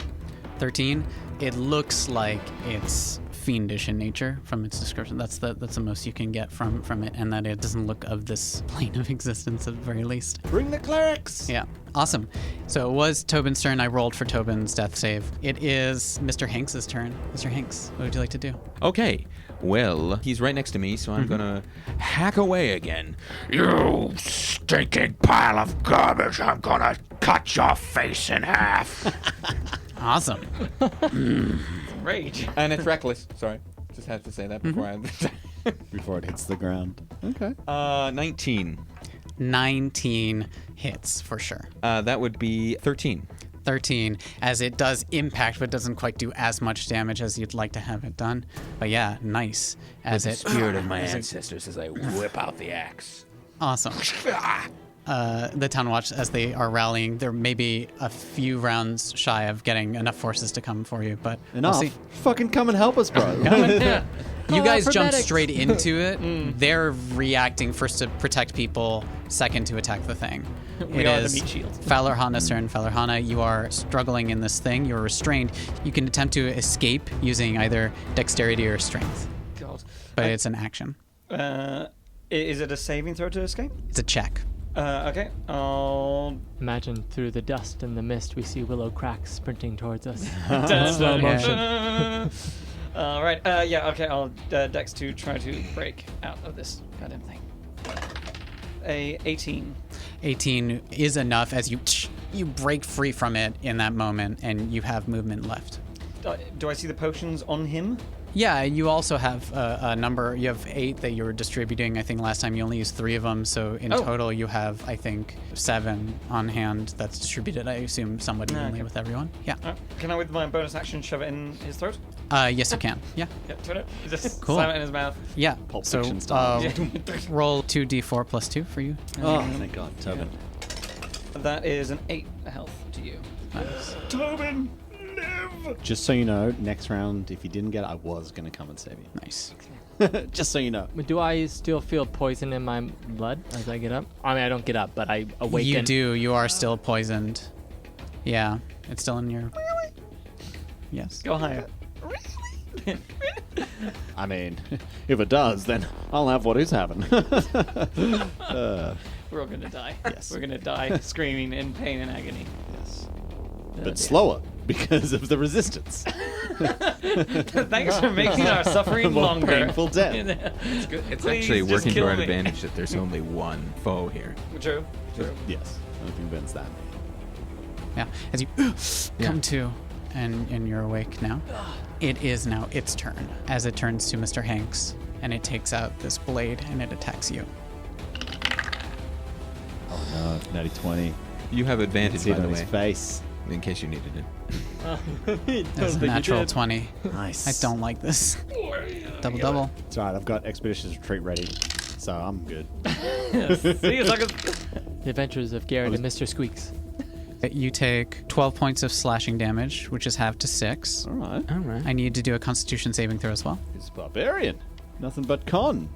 13. It looks like it's fiendish in nature from its description. That's the most you can get from it, and that it doesn't look of this plane of existence at the very least. Bring the clerics. Yeah, awesome. So it was Tobin's turn. I rolled for Tobin's death save. It is Mr. Hanks's turn. Mr. Hanks, what would you like to do? Okay. Well, he's right next to me, so I'm gonna hack away again. You stinking pile of garbage, I'm gonna cut your face in half. Awesome. Rage. And it's reckless. Sorry. Just had to say that before Before it hits the ground. Okay. 19. 19 hits for sure. That would be 13. 13, as it does impact, but doesn't quite do as much damage as you'd like to have it done. But yeah, nice. As The it spirit of my as it- ancestors as I whip out the axe. Awesome. The town watch, as they are rallying, they're maybe a few rounds shy of getting enough forces to come for you, but Enough. we'll see. Fucking come and help us, bro. Yeah. You guys for jump medics. straight into it. They're reacting first to protect people, second to attack the thing. We are the meat shield. Fowler Hana's turn. Fowler Hana, you are struggling in this thing. You're restrained. You can attempt to escape using either dexterity or strength, God. but it's an action. Is it a saving throw to escape? It's a check. Okay. I'll. Imagine through the dust and the mist, we see Willow Crack sprinting towards us. Slow motion. All right. Yeah. Okay. I'll dex to try to break out of this goddamn thing. A 18. 18 is enough as you break free from it in that moment, and you have movement left. Do I see the potions on him? Yeah, you also have a number. You have 8 that you were distributing. I think last time you only used 3 of them. So in total, you have, I think, 7 on hand that's distributed. I assume somewhat evenly okay. with everyone. Yeah. Can I, with my bonus action, shove it in his throat? Yes, you can. Yeah. Yeah. Turn it. Just Cool. slam it in his mouth. Yeah. Pulp so Fiction style. roll 2d4 plus 2 for you. Oh, thank God. Tobin. That is an 8 health to you. Nice. Tobin, live. Just so you know, next round, if you didn't get it, I was going to come and save you. Nice. Just so you know. Do I still feel poison in my blood as I get up? I mean, I don't get up, but I awaken. You do. You are still poisoned. Yeah. It's still in your... Yes. Go higher. I mean, if it does, then I'll have what is having. We're all gonna die. Yes. We're gonna die screaming in pain and agony. Yes. Oh, But slower because of the resistance. Thanks for making our suffering More longer. painful death. It's good. It's Please actually just working to kill our me. advantage that there's only one foe here. True. True. Yes. I don't think Ben's that. Yeah. As you come to, and you're awake now, it is now its turn. As it turns to Mr. Hanks, and it takes out this blade and it attacks you. Oh no, natty 20. You have You advantage, see by it the on his way, face. in case you needed it. That's a natural 20. Nice. I don't like this. Double. It's alright, I've got Expeditious Retreat ready, so I'm good. See you, suckers. The Adventures of Garrett and Mr. Squeaks. You take 12 points of slashing damage, which is halved to 6. Alright. All right. I need to do a Constitution saving throw as well. It's barbarian. Nothing but con.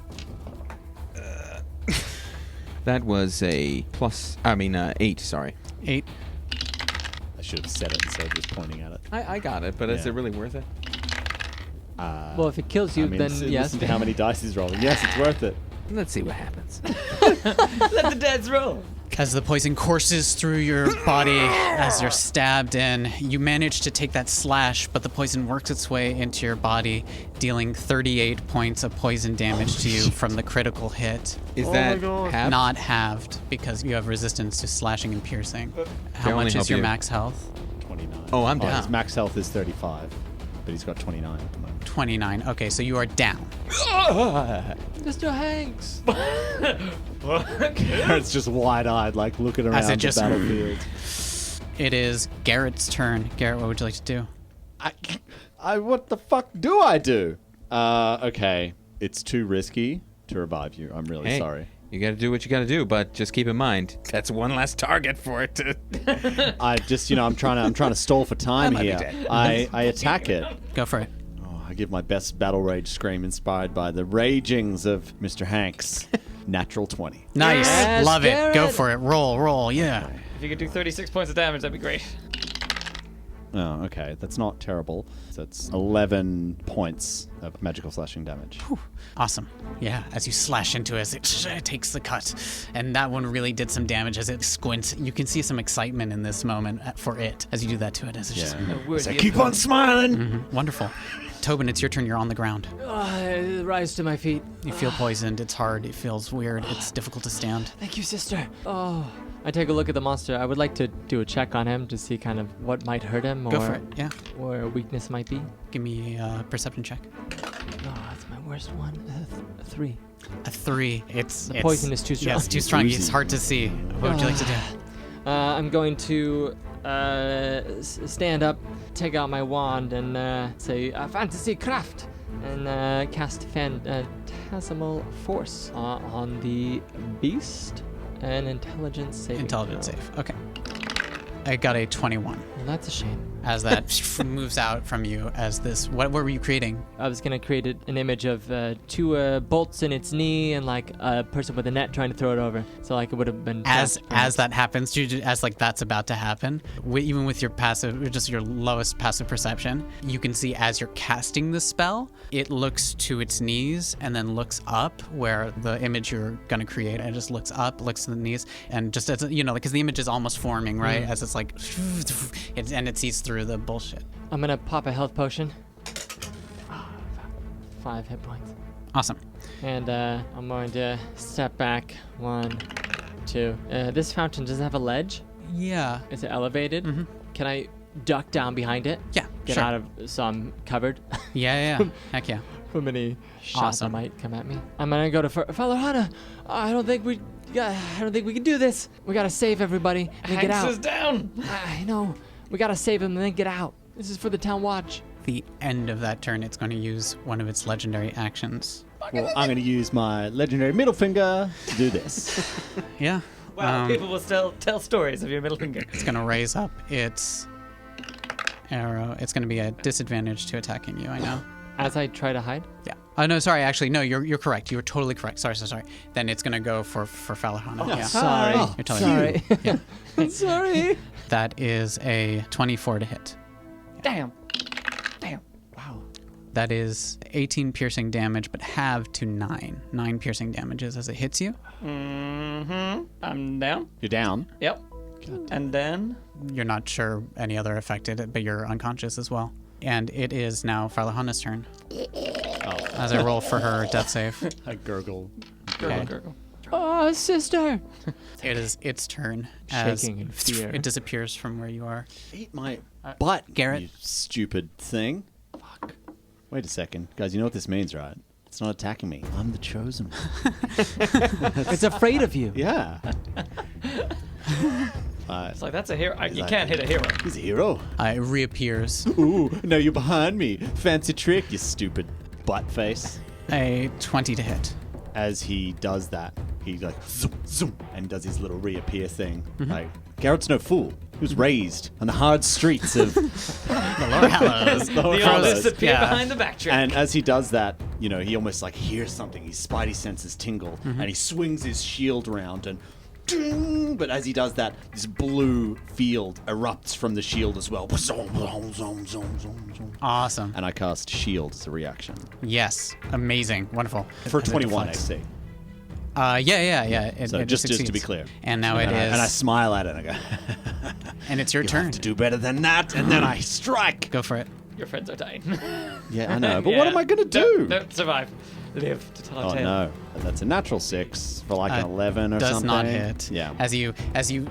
That was a 8, sorry. 8. I should have said it instead of just pointing at it. I got it, but is Yeah. it really worth it? Well, if it kills you, I mean, then listen yes. to how many dice he's rolling. Yes, it's worth it. Let's see what happens. Let the deads roll. As the poison courses through your body as you're stabbed in, you manage to take that slash, but the poison works its way into your body, dealing 38 points of poison damage to you from the critical hit. Is that half? Not halved, because you have resistance to slashing and piercing. How only much help is your you. max health? 29. Oh, I'm His down. max health is 35, but he's got 29 at the moment. 29. Okay, so you are down. Mr. Hanks. It's just wide-eyed, like looking around As it the just- battlefield. It is Garrett's turn. Garrett, what would you like to do? I what the fuck do I do? Okay. It's too risky to revive you. I'm really Hey, sorry. You got to do what you got to do, but just keep in mind that's one less target for it to. I just, I'm trying to stall for time might be here. dead. I attack it. Go for it. Oh, I give my best battle rage scream inspired by the ragings of Mr. Hanks. Natural 20. Nice. Yes, Love it. Go Garrett. for it. Roll. Yeah. If you could do 36 points of damage, that'd be great. Oh, okay. That's not terrible. So it's 11 points of magical slashing damage. Awesome. Yeah, as you slash into it, as it takes the cut. And that one really did some damage as it squints. You can see some excitement in this moment for it as you do that to it. As it just So keep on smiling. Wonderful. Tobin, it's your turn. You're on the ground. I rise to my feet. You feel poisoned. It's hard. It feels weird. It's difficult to stand. Thank you, sister. Oh. I take a look at the monster. I would like to do a check on him to see kind of what might hurt him Go for it. Yeah. or a weakness might be. Give me a perception check. Oh, that's my worst one. 3. A 3. The poison is too strong. Yeah, it's too strong. It's hard to see. What would you like to do? I'm going to stand up, take out my wand, and say fantasy craft, and cast phantasmal force on the beast. An intelligence save. Intelligence save. Okay. I got a 21. Well, that's a shame. As that moves out from you as this. What were you creating? I was going to create an image of 2 bolts in its knee and like a person with a net trying to throw it over. So like it would have been... As that happens, as like that's about to happen, even with your passive, just your lowest passive perception, you can see as you're casting the spell, it looks to its knees and then looks up where the image you're going to create, and it just looks up, looks to the knees, and just as, because the image is almost forming, right? As it's like, and it sees through the bullshit. I'm going to pop a health potion. 5 hit points. Awesome. And I'm going to step back. 1, 2. This fountain does it have a ledge? Yeah. Is it elevated? Mm-hmm. Can I duck down behind it? Yeah. Get sure. out of so I'm covered. Yeah. Heck yeah. From any shots that Awesome. might come at me. I'm gonna go to Father Hana. I don't think we can do this. We gotta save everybody and then get Hanks out. is down. I know. We gotta save him and then get out. This is for the town watch. The end of that turn, it's going to use one of its legendary actions. Well, I'm going to use my legendary middle finger to do this. Yeah. Well, people will still tell stories of your middle finger. It's going to raise up its arrow. It's going to be a disadvantage to attacking you, I know. As I try to hide. Yeah. Oh, no, sorry. Actually, no, you're correct. You're totally correct. Sorry. Then it's going to go for Falahana. Yeah. Sorry. You're totally Sorry. Yeah. Sorry. That is a 24 to hit. Damn. Wow. That is 18 piercing damage, but halved to 9. 9 piercing damages as it hits you. Mm-hmm. I'm down. You're down. Yep. And then... You're not sure any other affected, but you're unconscious as well. And it is now Farlahana's turn. As I roll for her death save. I gurgle. Gurgle. Oh, sister. It is its turn as Shaking in fear. it disappears from where you are. Eat my butt, Garrett? you stupid thing. Fuck. Wait a second. Guys, you know what this means, right? It's not attacking me. I'm the chosen one. It's afraid of you. Yeah. It's like, that's a hero. You like- can't hit a hero. He's a hero. It reappears. Ooh, now you're behind me. Fancy trick, you stupid butt face. A 20 to hit. As he does that, he like zoom, zoom, and does his little reappear thing. Like, Garrett's no fool. He was raised on the hard streets of The Lower Hallows. The old Hallows. disappear Yeah. behind the back trick. And as he does that, he almost like hears something. His spidey senses tingle, and he swings his shield around and ding! But as he does that, this blue field erupts from the shield as well. Awesome. And I cast shield as a reaction. Yes. Amazing. Wonderful. For And it 21 deflects. AC. Yeah. So It just to be succeeds. clear. And now it is. And I smile at it and I go, And it's your you turn. have to do better than that. And then I strike. Go for it. Your friends are dying. Yeah, I know. But what am I going to do? Don't survive. Live to tell a Oh tale. no, that's a natural 6 for like an 11 or Does something. not hit. Yeah. As you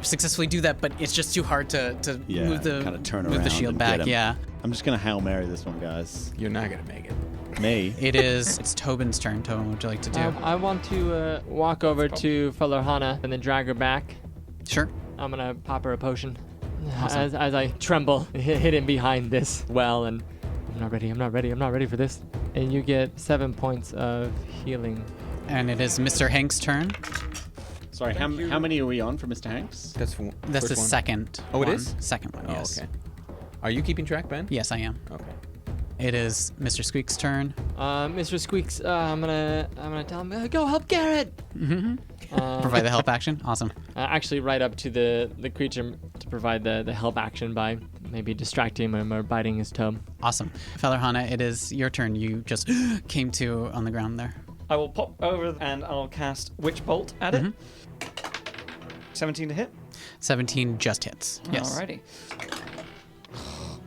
successfully do that, but it's just too hard to Yeah, move the kind of turn move around the shield and back. get him. Yeah. I'm just gonna Hail Mary this one, guys. You're not gonna make it. Me. It's Tobin's turn. Tobin, what would you like to do? I want to walk over to Father Hana and then drag her back. Sure. I'm gonna pop her a potion. Awesome. As I tremble, hidden behind this well, and I'm not ready for this. And you get 7 points of healing. And it is Mr. Hank's turn. Sorry, how many are we on for Mr. Hanks? That's That's the first one. second. Oh, it one. is? Second one. Oh, Yes. okay. Are you keeping track, Ben? Yes, I am. Okay. It is Mr. Squeak's turn. Mr. Squeaks, I'm gonna tell him, go help Garrett. Provide the help action. Awesome. Actually, right up to the creature to provide the help action by maybe distracting him or biting his toe. Awesome. Feather Hana, it is your turn. You just came to on the ground there. I will pop over and I'll cast Witch Bolt at it. 17 to hit. 17 just hits. Yes. Alrighty.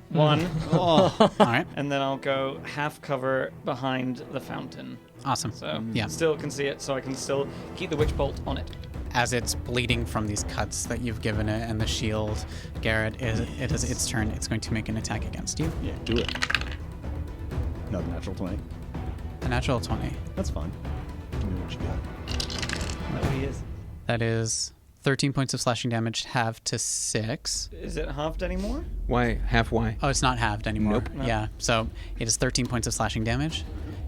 1. Oh, All right. And then I'll go half cover behind the fountain. Awesome. So Yeah. still can see it, so I can still keep the witch bolt on it. As it's bleeding from these cuts that you've given it and the shield, Garrett, it is its turn. It's going to make an attack against you. yeah, do it. Another natural 20. A natural 20. That's fine. Give me what you got. That he is. That is 13 points of slashing damage, halved to 6. Is it halved anymore? Why? Half why? Oh, it's not halved anymore. Nope. No. Yeah, so it is 13 points of slashing damage,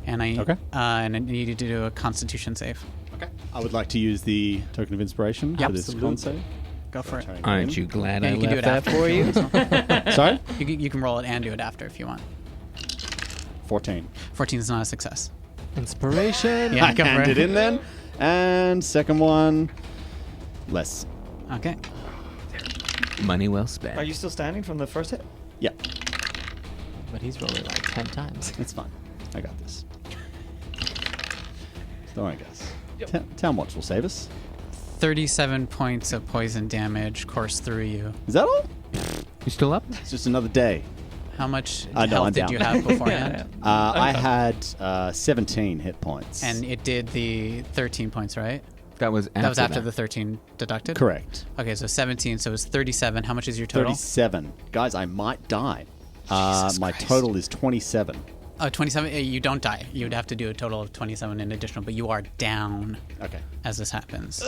and I Okay. and I need you to do a Constitution save. Okay. I would like to use the token of inspiration Yep. for this con save. Go for it. Try Aren't again. you glad Yeah, I you can do left it that after for if you? Sorry? You can roll it and do it after if you want. 14. 14 is not a success. Inspiration. Yeah, I go for handed in then. And second one, less. Okay. Money well Are spent. you still standing from the first hit? Yeah, But he's rolling like 10 times. it's fine. I got this. Don't worry, guys. Yep. Town Watch will save us. 37 points of poison damage course through you. Is that all? You still up? It's just another day. How much No, health I'm did down. you have beforehand? I had 17 hit points. And it did the 13 points, right? That was after That was after the 13 deducted? Correct. Okay, so 17, so it's 37. How much is your total? 37. Guys, I might die. Jesus My Christ. total is 27. Oh, 27. You don't die. You would have to do a total of 27 in additional, but you are down Okay. as this happens.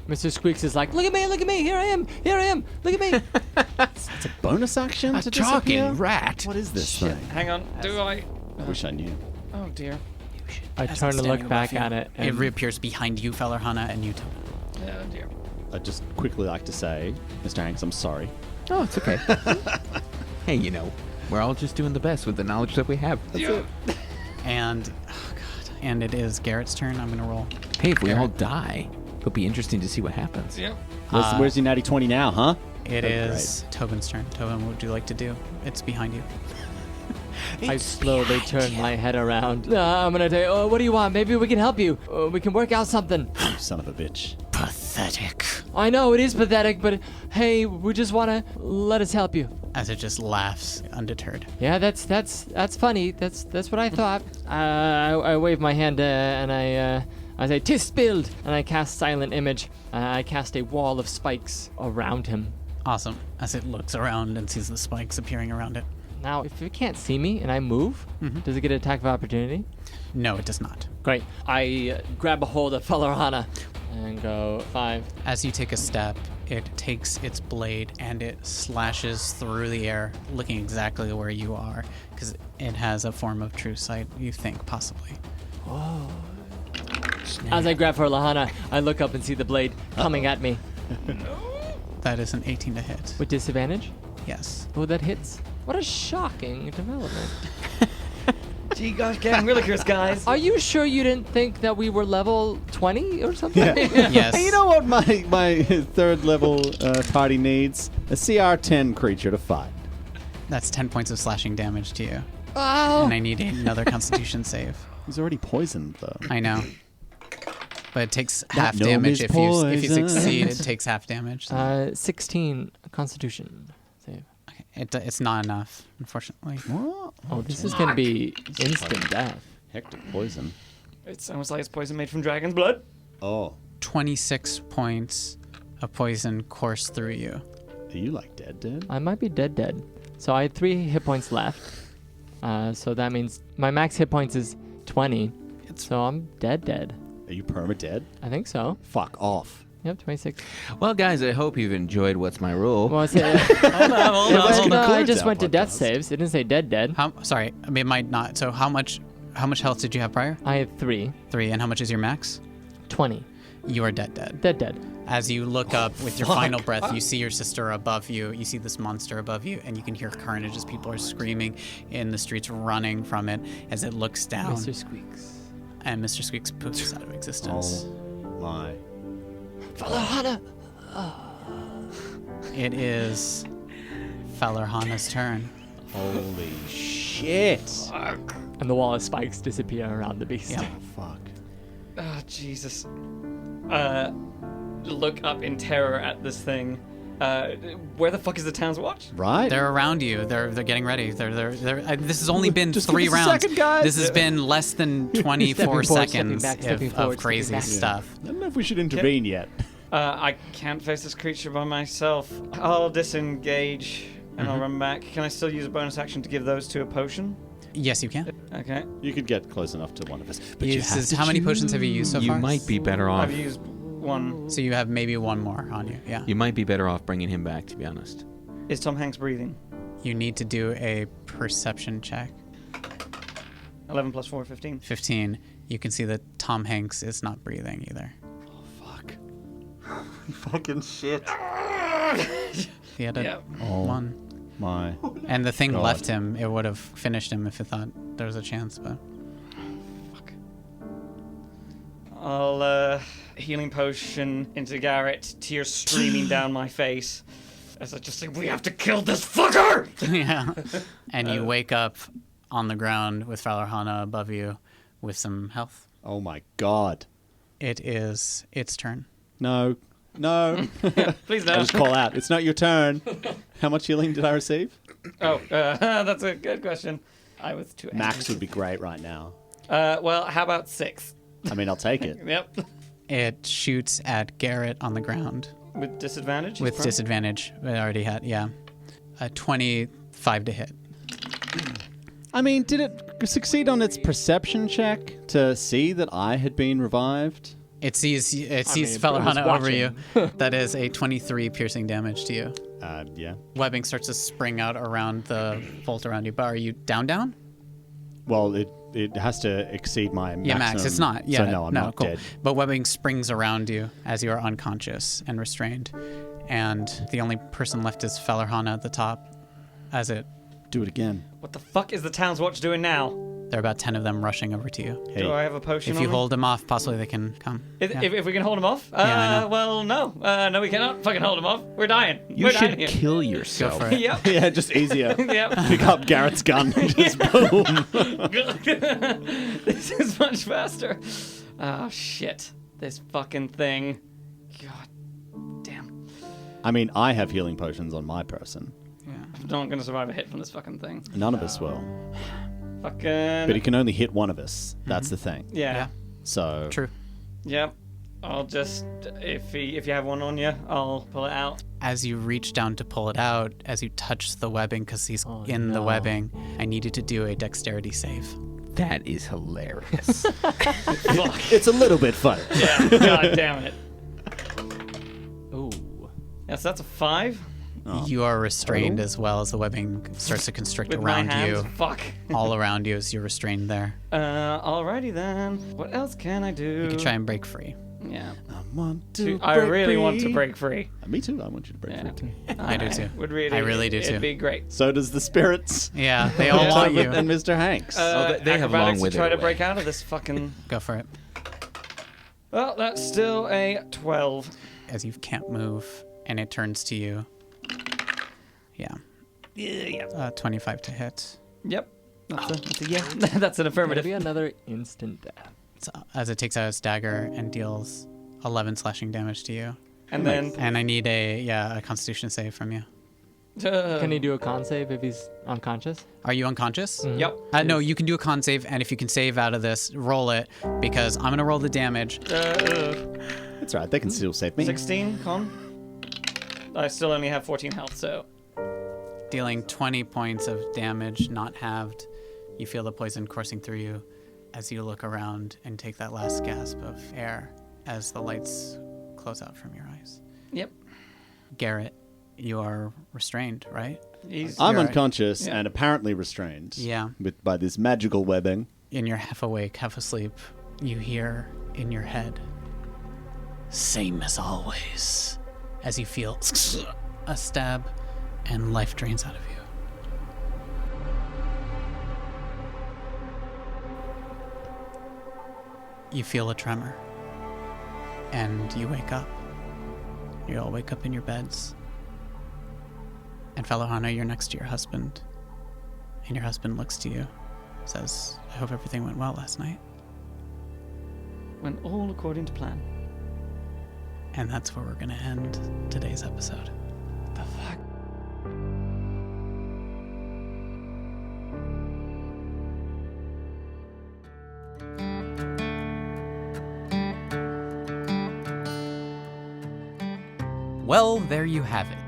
Mr. Squeaks is like, look at me, here I am, look at me. It's a bonus action A to talking disappear? rat. What is this thing? Hang on. Do I? I wish I knew. Oh dear. I As turn it's to look standing back above at you, it. It And reappears behind you, Fellerhana, and you. Oh dear. I'd just quickly like to say, Mr. Hanks, I'm sorry. Oh, it's okay. Hey, you know, we're all just doing the best with the knowledge that we have. And, oh god, and it is Garrett's turn. I'm gonna roll. Hey, if we all die, it'll be interesting to see what happens. Yeah. Where's your natty 20 now, huh? It That's is Tobin's turn. Tobin, what would you like to do? It's behind you. I slowly turn my head around. I'm gonna say, oh, what do you want? Maybe we can help you. We can work out something. You son of a bitch. Pathetic. I know it is pathetic, but hey, we just wanna let us help you. As it just laughs, undeterred. Yeah, that's funny. That's what I thought. I wave my hand and I say, "Tis build," and I cast Silent Image. I cast a wall of spikes around him. Awesome. As it looks around and sees the spikes appearing around it. Now, if it can't see me and I move, does it get an attack of opportunity? No, it does not. Great. I grab a hold of Fellerhana and go 5. As you take a step, it takes its blade and it slashes through the air, looking exactly where you are, because it has a form of true sight, you think, possibly. As I grab Fellerhana, I look up and see the blade coming at me That is an 18 to hit. with disadvantage. Yes. Oh, that hits. What a shocking development. Gee, gosh, getting really curious, guys. Are you sure you didn't think that we were level 20 or something? Yes. Hey, you know what my third level party needs? A CR10 creature to fight. That's 10 points of slashing damage to you. Oh. And I need another constitution save. He's already poisoned, though. I know. But it takes That half gnome damage is if you poisoned. succeed. It takes half damage. 16 Constitution save. Okay. It's not enough, unfortunately. What? Oh, this is gonna be instant death. Hectic poison. It sounds like it's poison made from dragon's blood. Oh, 26 points of poison course through you. are you like dead? I might be dead. So I had 3 hit points left. So that means my max hit points is 20. So I'm dead. Are you perma-dead? I think so. Fuck off. Yep, 26. Well, guys, I hope you've enjoyed What's My Rule. Well, it's, it Hold on. was, no, I concludes just our went to death podcast. saves. It didn't say dead. Sorry, I mean, it might not. So how much health did you have prior? I had 3. 3. And how much is your max? 20. You are dead. Dead. As you look up with your final breath, you see your sister above you. You see this monster above you, and you can hear carnage as people are screaming in the streets, running from it as it looks down. Mr. Squeaks. And Mr. Squeaks poofs out of existence. Oh my. Fellerhana! It is Fellerhana's turn. Holy shit. And the wall of spikes disappear around the beast. Yeah. Fuck. Oh, Jesus. Look up in terror at this thing Where the fuck is the town's watch? Right? They're around you. They're getting ready. This has only been Just give 3 us a rounds. second, guys. This has been less than 24 Stepping forward, stepping seconds back, stepping of forward, crazy stepping back. stuff. I don't know if we should intervene yet. I can't face this creature by myself. I'll disengage and I'll run back. Can I still use a bonus action to give those 2 a potion? Yes, you can. Okay. You could get close enough to one of us. But you have to How many potions have you used so You far? might be better off. I've used 1. So you have maybe 1 more on you. Yeah. You might be better off bringing him back, to be honest. Is Tom Hanks breathing? You need to do a perception check. 11 plus 4, 15. 15. You can see that Tom Hanks is not breathing either. Fuck. Fucking shit. He had a Yep. 1. My. And the thing God. left him. It would have finished him if it thought there was a chance, but I'll healing potion into Garrett, tears streaming down my face. As I just say, we have to kill this fucker! yeah. And you wake up on the ground with Falorhana above you with some health. Oh my god. It is its turn. No. No. Please I no. just call out. It's not your turn. How much healing did I receive? Oh, that's a good question. I was too Max would be great right now. Well, how about 6? I mean, I'll take it. Yep. It shoots at Garrett on the ground With disadvantage? He's with prone? disadvantage. It already had, yeah. A 25 to hit. I mean, did it succeed on its perception check to see that I had been revived? It sees mean, Falorhana it was over you. That is a 23 piercing damage to you. Yeah. Webbing starts to spring out around the bolt around you. But are you down? Well, it has to exceed my maximum. Yeah, Max, it's not. Yeah, So no, I'm not cool. dead. But webbing springs around you as you are unconscious and restrained. And the only person left is Falorhana at the top as it. Do it again. What the fuck is the town's watch doing now? There are about 10 of them rushing over to you. Hey. Do I have a potion If on you me? hold them off, possibly they can come. If, Yeah. if we can hold him off? I know. Well, no. No, we cannot fucking hold him off. We're dying. You We're dying should here. kill Go yourself. for it. Yep. Yeah, just easier. Yep. Pick up Garrett's gun. Just boom. This is much faster. Oh, shit. This fucking thing. God damn. I mean, I have healing potions on my person. Yeah. I'm not going to survive a hit from this fucking thing. None of us will. Fucking. But he can only hit one of us. That's the thing. Yeah. Yeah. So True. Yep. I'll just. If you have one on you, I'll pull it out. As you reach down to pull it out, as you touch the webbing, because he's Oh, in the no. webbing, I need you to do a dexterity save. That is hilarious. it's a little bit funny. Yeah. God damn it. Ooh. Yes, that's a 5. You are restrained as well as the webbing starts to constrict With my around hands. you. Fuck. All around you as you're restrained there. Alrighty then. What else can I do? You can try and break free. Yeah. I really want to break free. Me too. I want you to break Yeah. free too. I do too. Would really. I really do It'd too. be great. So does the spirits. Yeah, they all want you. And Mr. Hanks. they have Acrobatics long to withered try to away. break out of this fucking. Go for it. Well, that's still a 12. As you can't move, and it turns to you. Yeah. Yeah. 25 to hit. Yep. That's a yeah. That's an Gonna affirmative. be another instant death. So, as it takes out its dagger and deals 11 slashing damage to you. And then. And I need a Constitution save from you. Can he do a con save if he's unconscious? Are you unconscious? Yep. No, you can do a con save, and if you can save out of this, roll it, because I'm going to roll the damage. That's right. They can still save me. 16 con. I still only have 14 health, so. Dealing 20 points of damage, not halved. You feel the poison coursing through you as you look around and take that last gasp of air as the lights close out from your eyes. Yep. Garrett, you are restrained, right? I'm You're- unconscious yeah. and apparently restrained. Yeah. By this magical webbing. And you're half awake, half asleep. You hear in your head, same as always, as you feel a stab and life drains out of you. You feel a tremor, and you wake up. You all wake up in your beds. And Falorhana, you're next to your husband, and your husband looks to you, says, I hope everything went well last night. Went all according to plan. And that's where we're going to end today's episode. The fuck? Well, there you have it.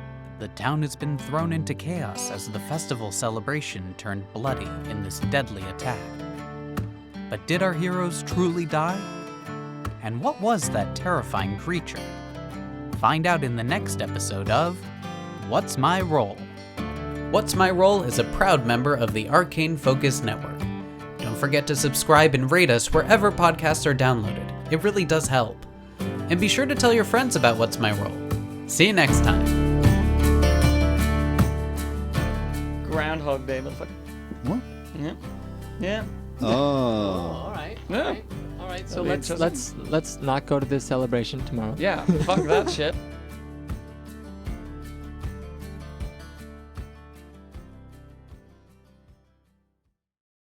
The town has been thrown into chaos as the festival celebration turned bloody in this deadly attack. But did our heroes truly die? And what was that terrifying creature? Find out in the next episode of What's My Role? What's My Role is a proud member of the Arcane Focus Network. Don't forget to subscribe and rate us wherever podcasts are downloaded. It really does help. And be sure to tell your friends about What's My Role. See you next time. Groundhog Day, motherfucker. What? Yeah. Yeah. Oh. All right. Yeah. All right. So That'd be let's not go to this celebration tomorrow. Yeah. Fuck that shit.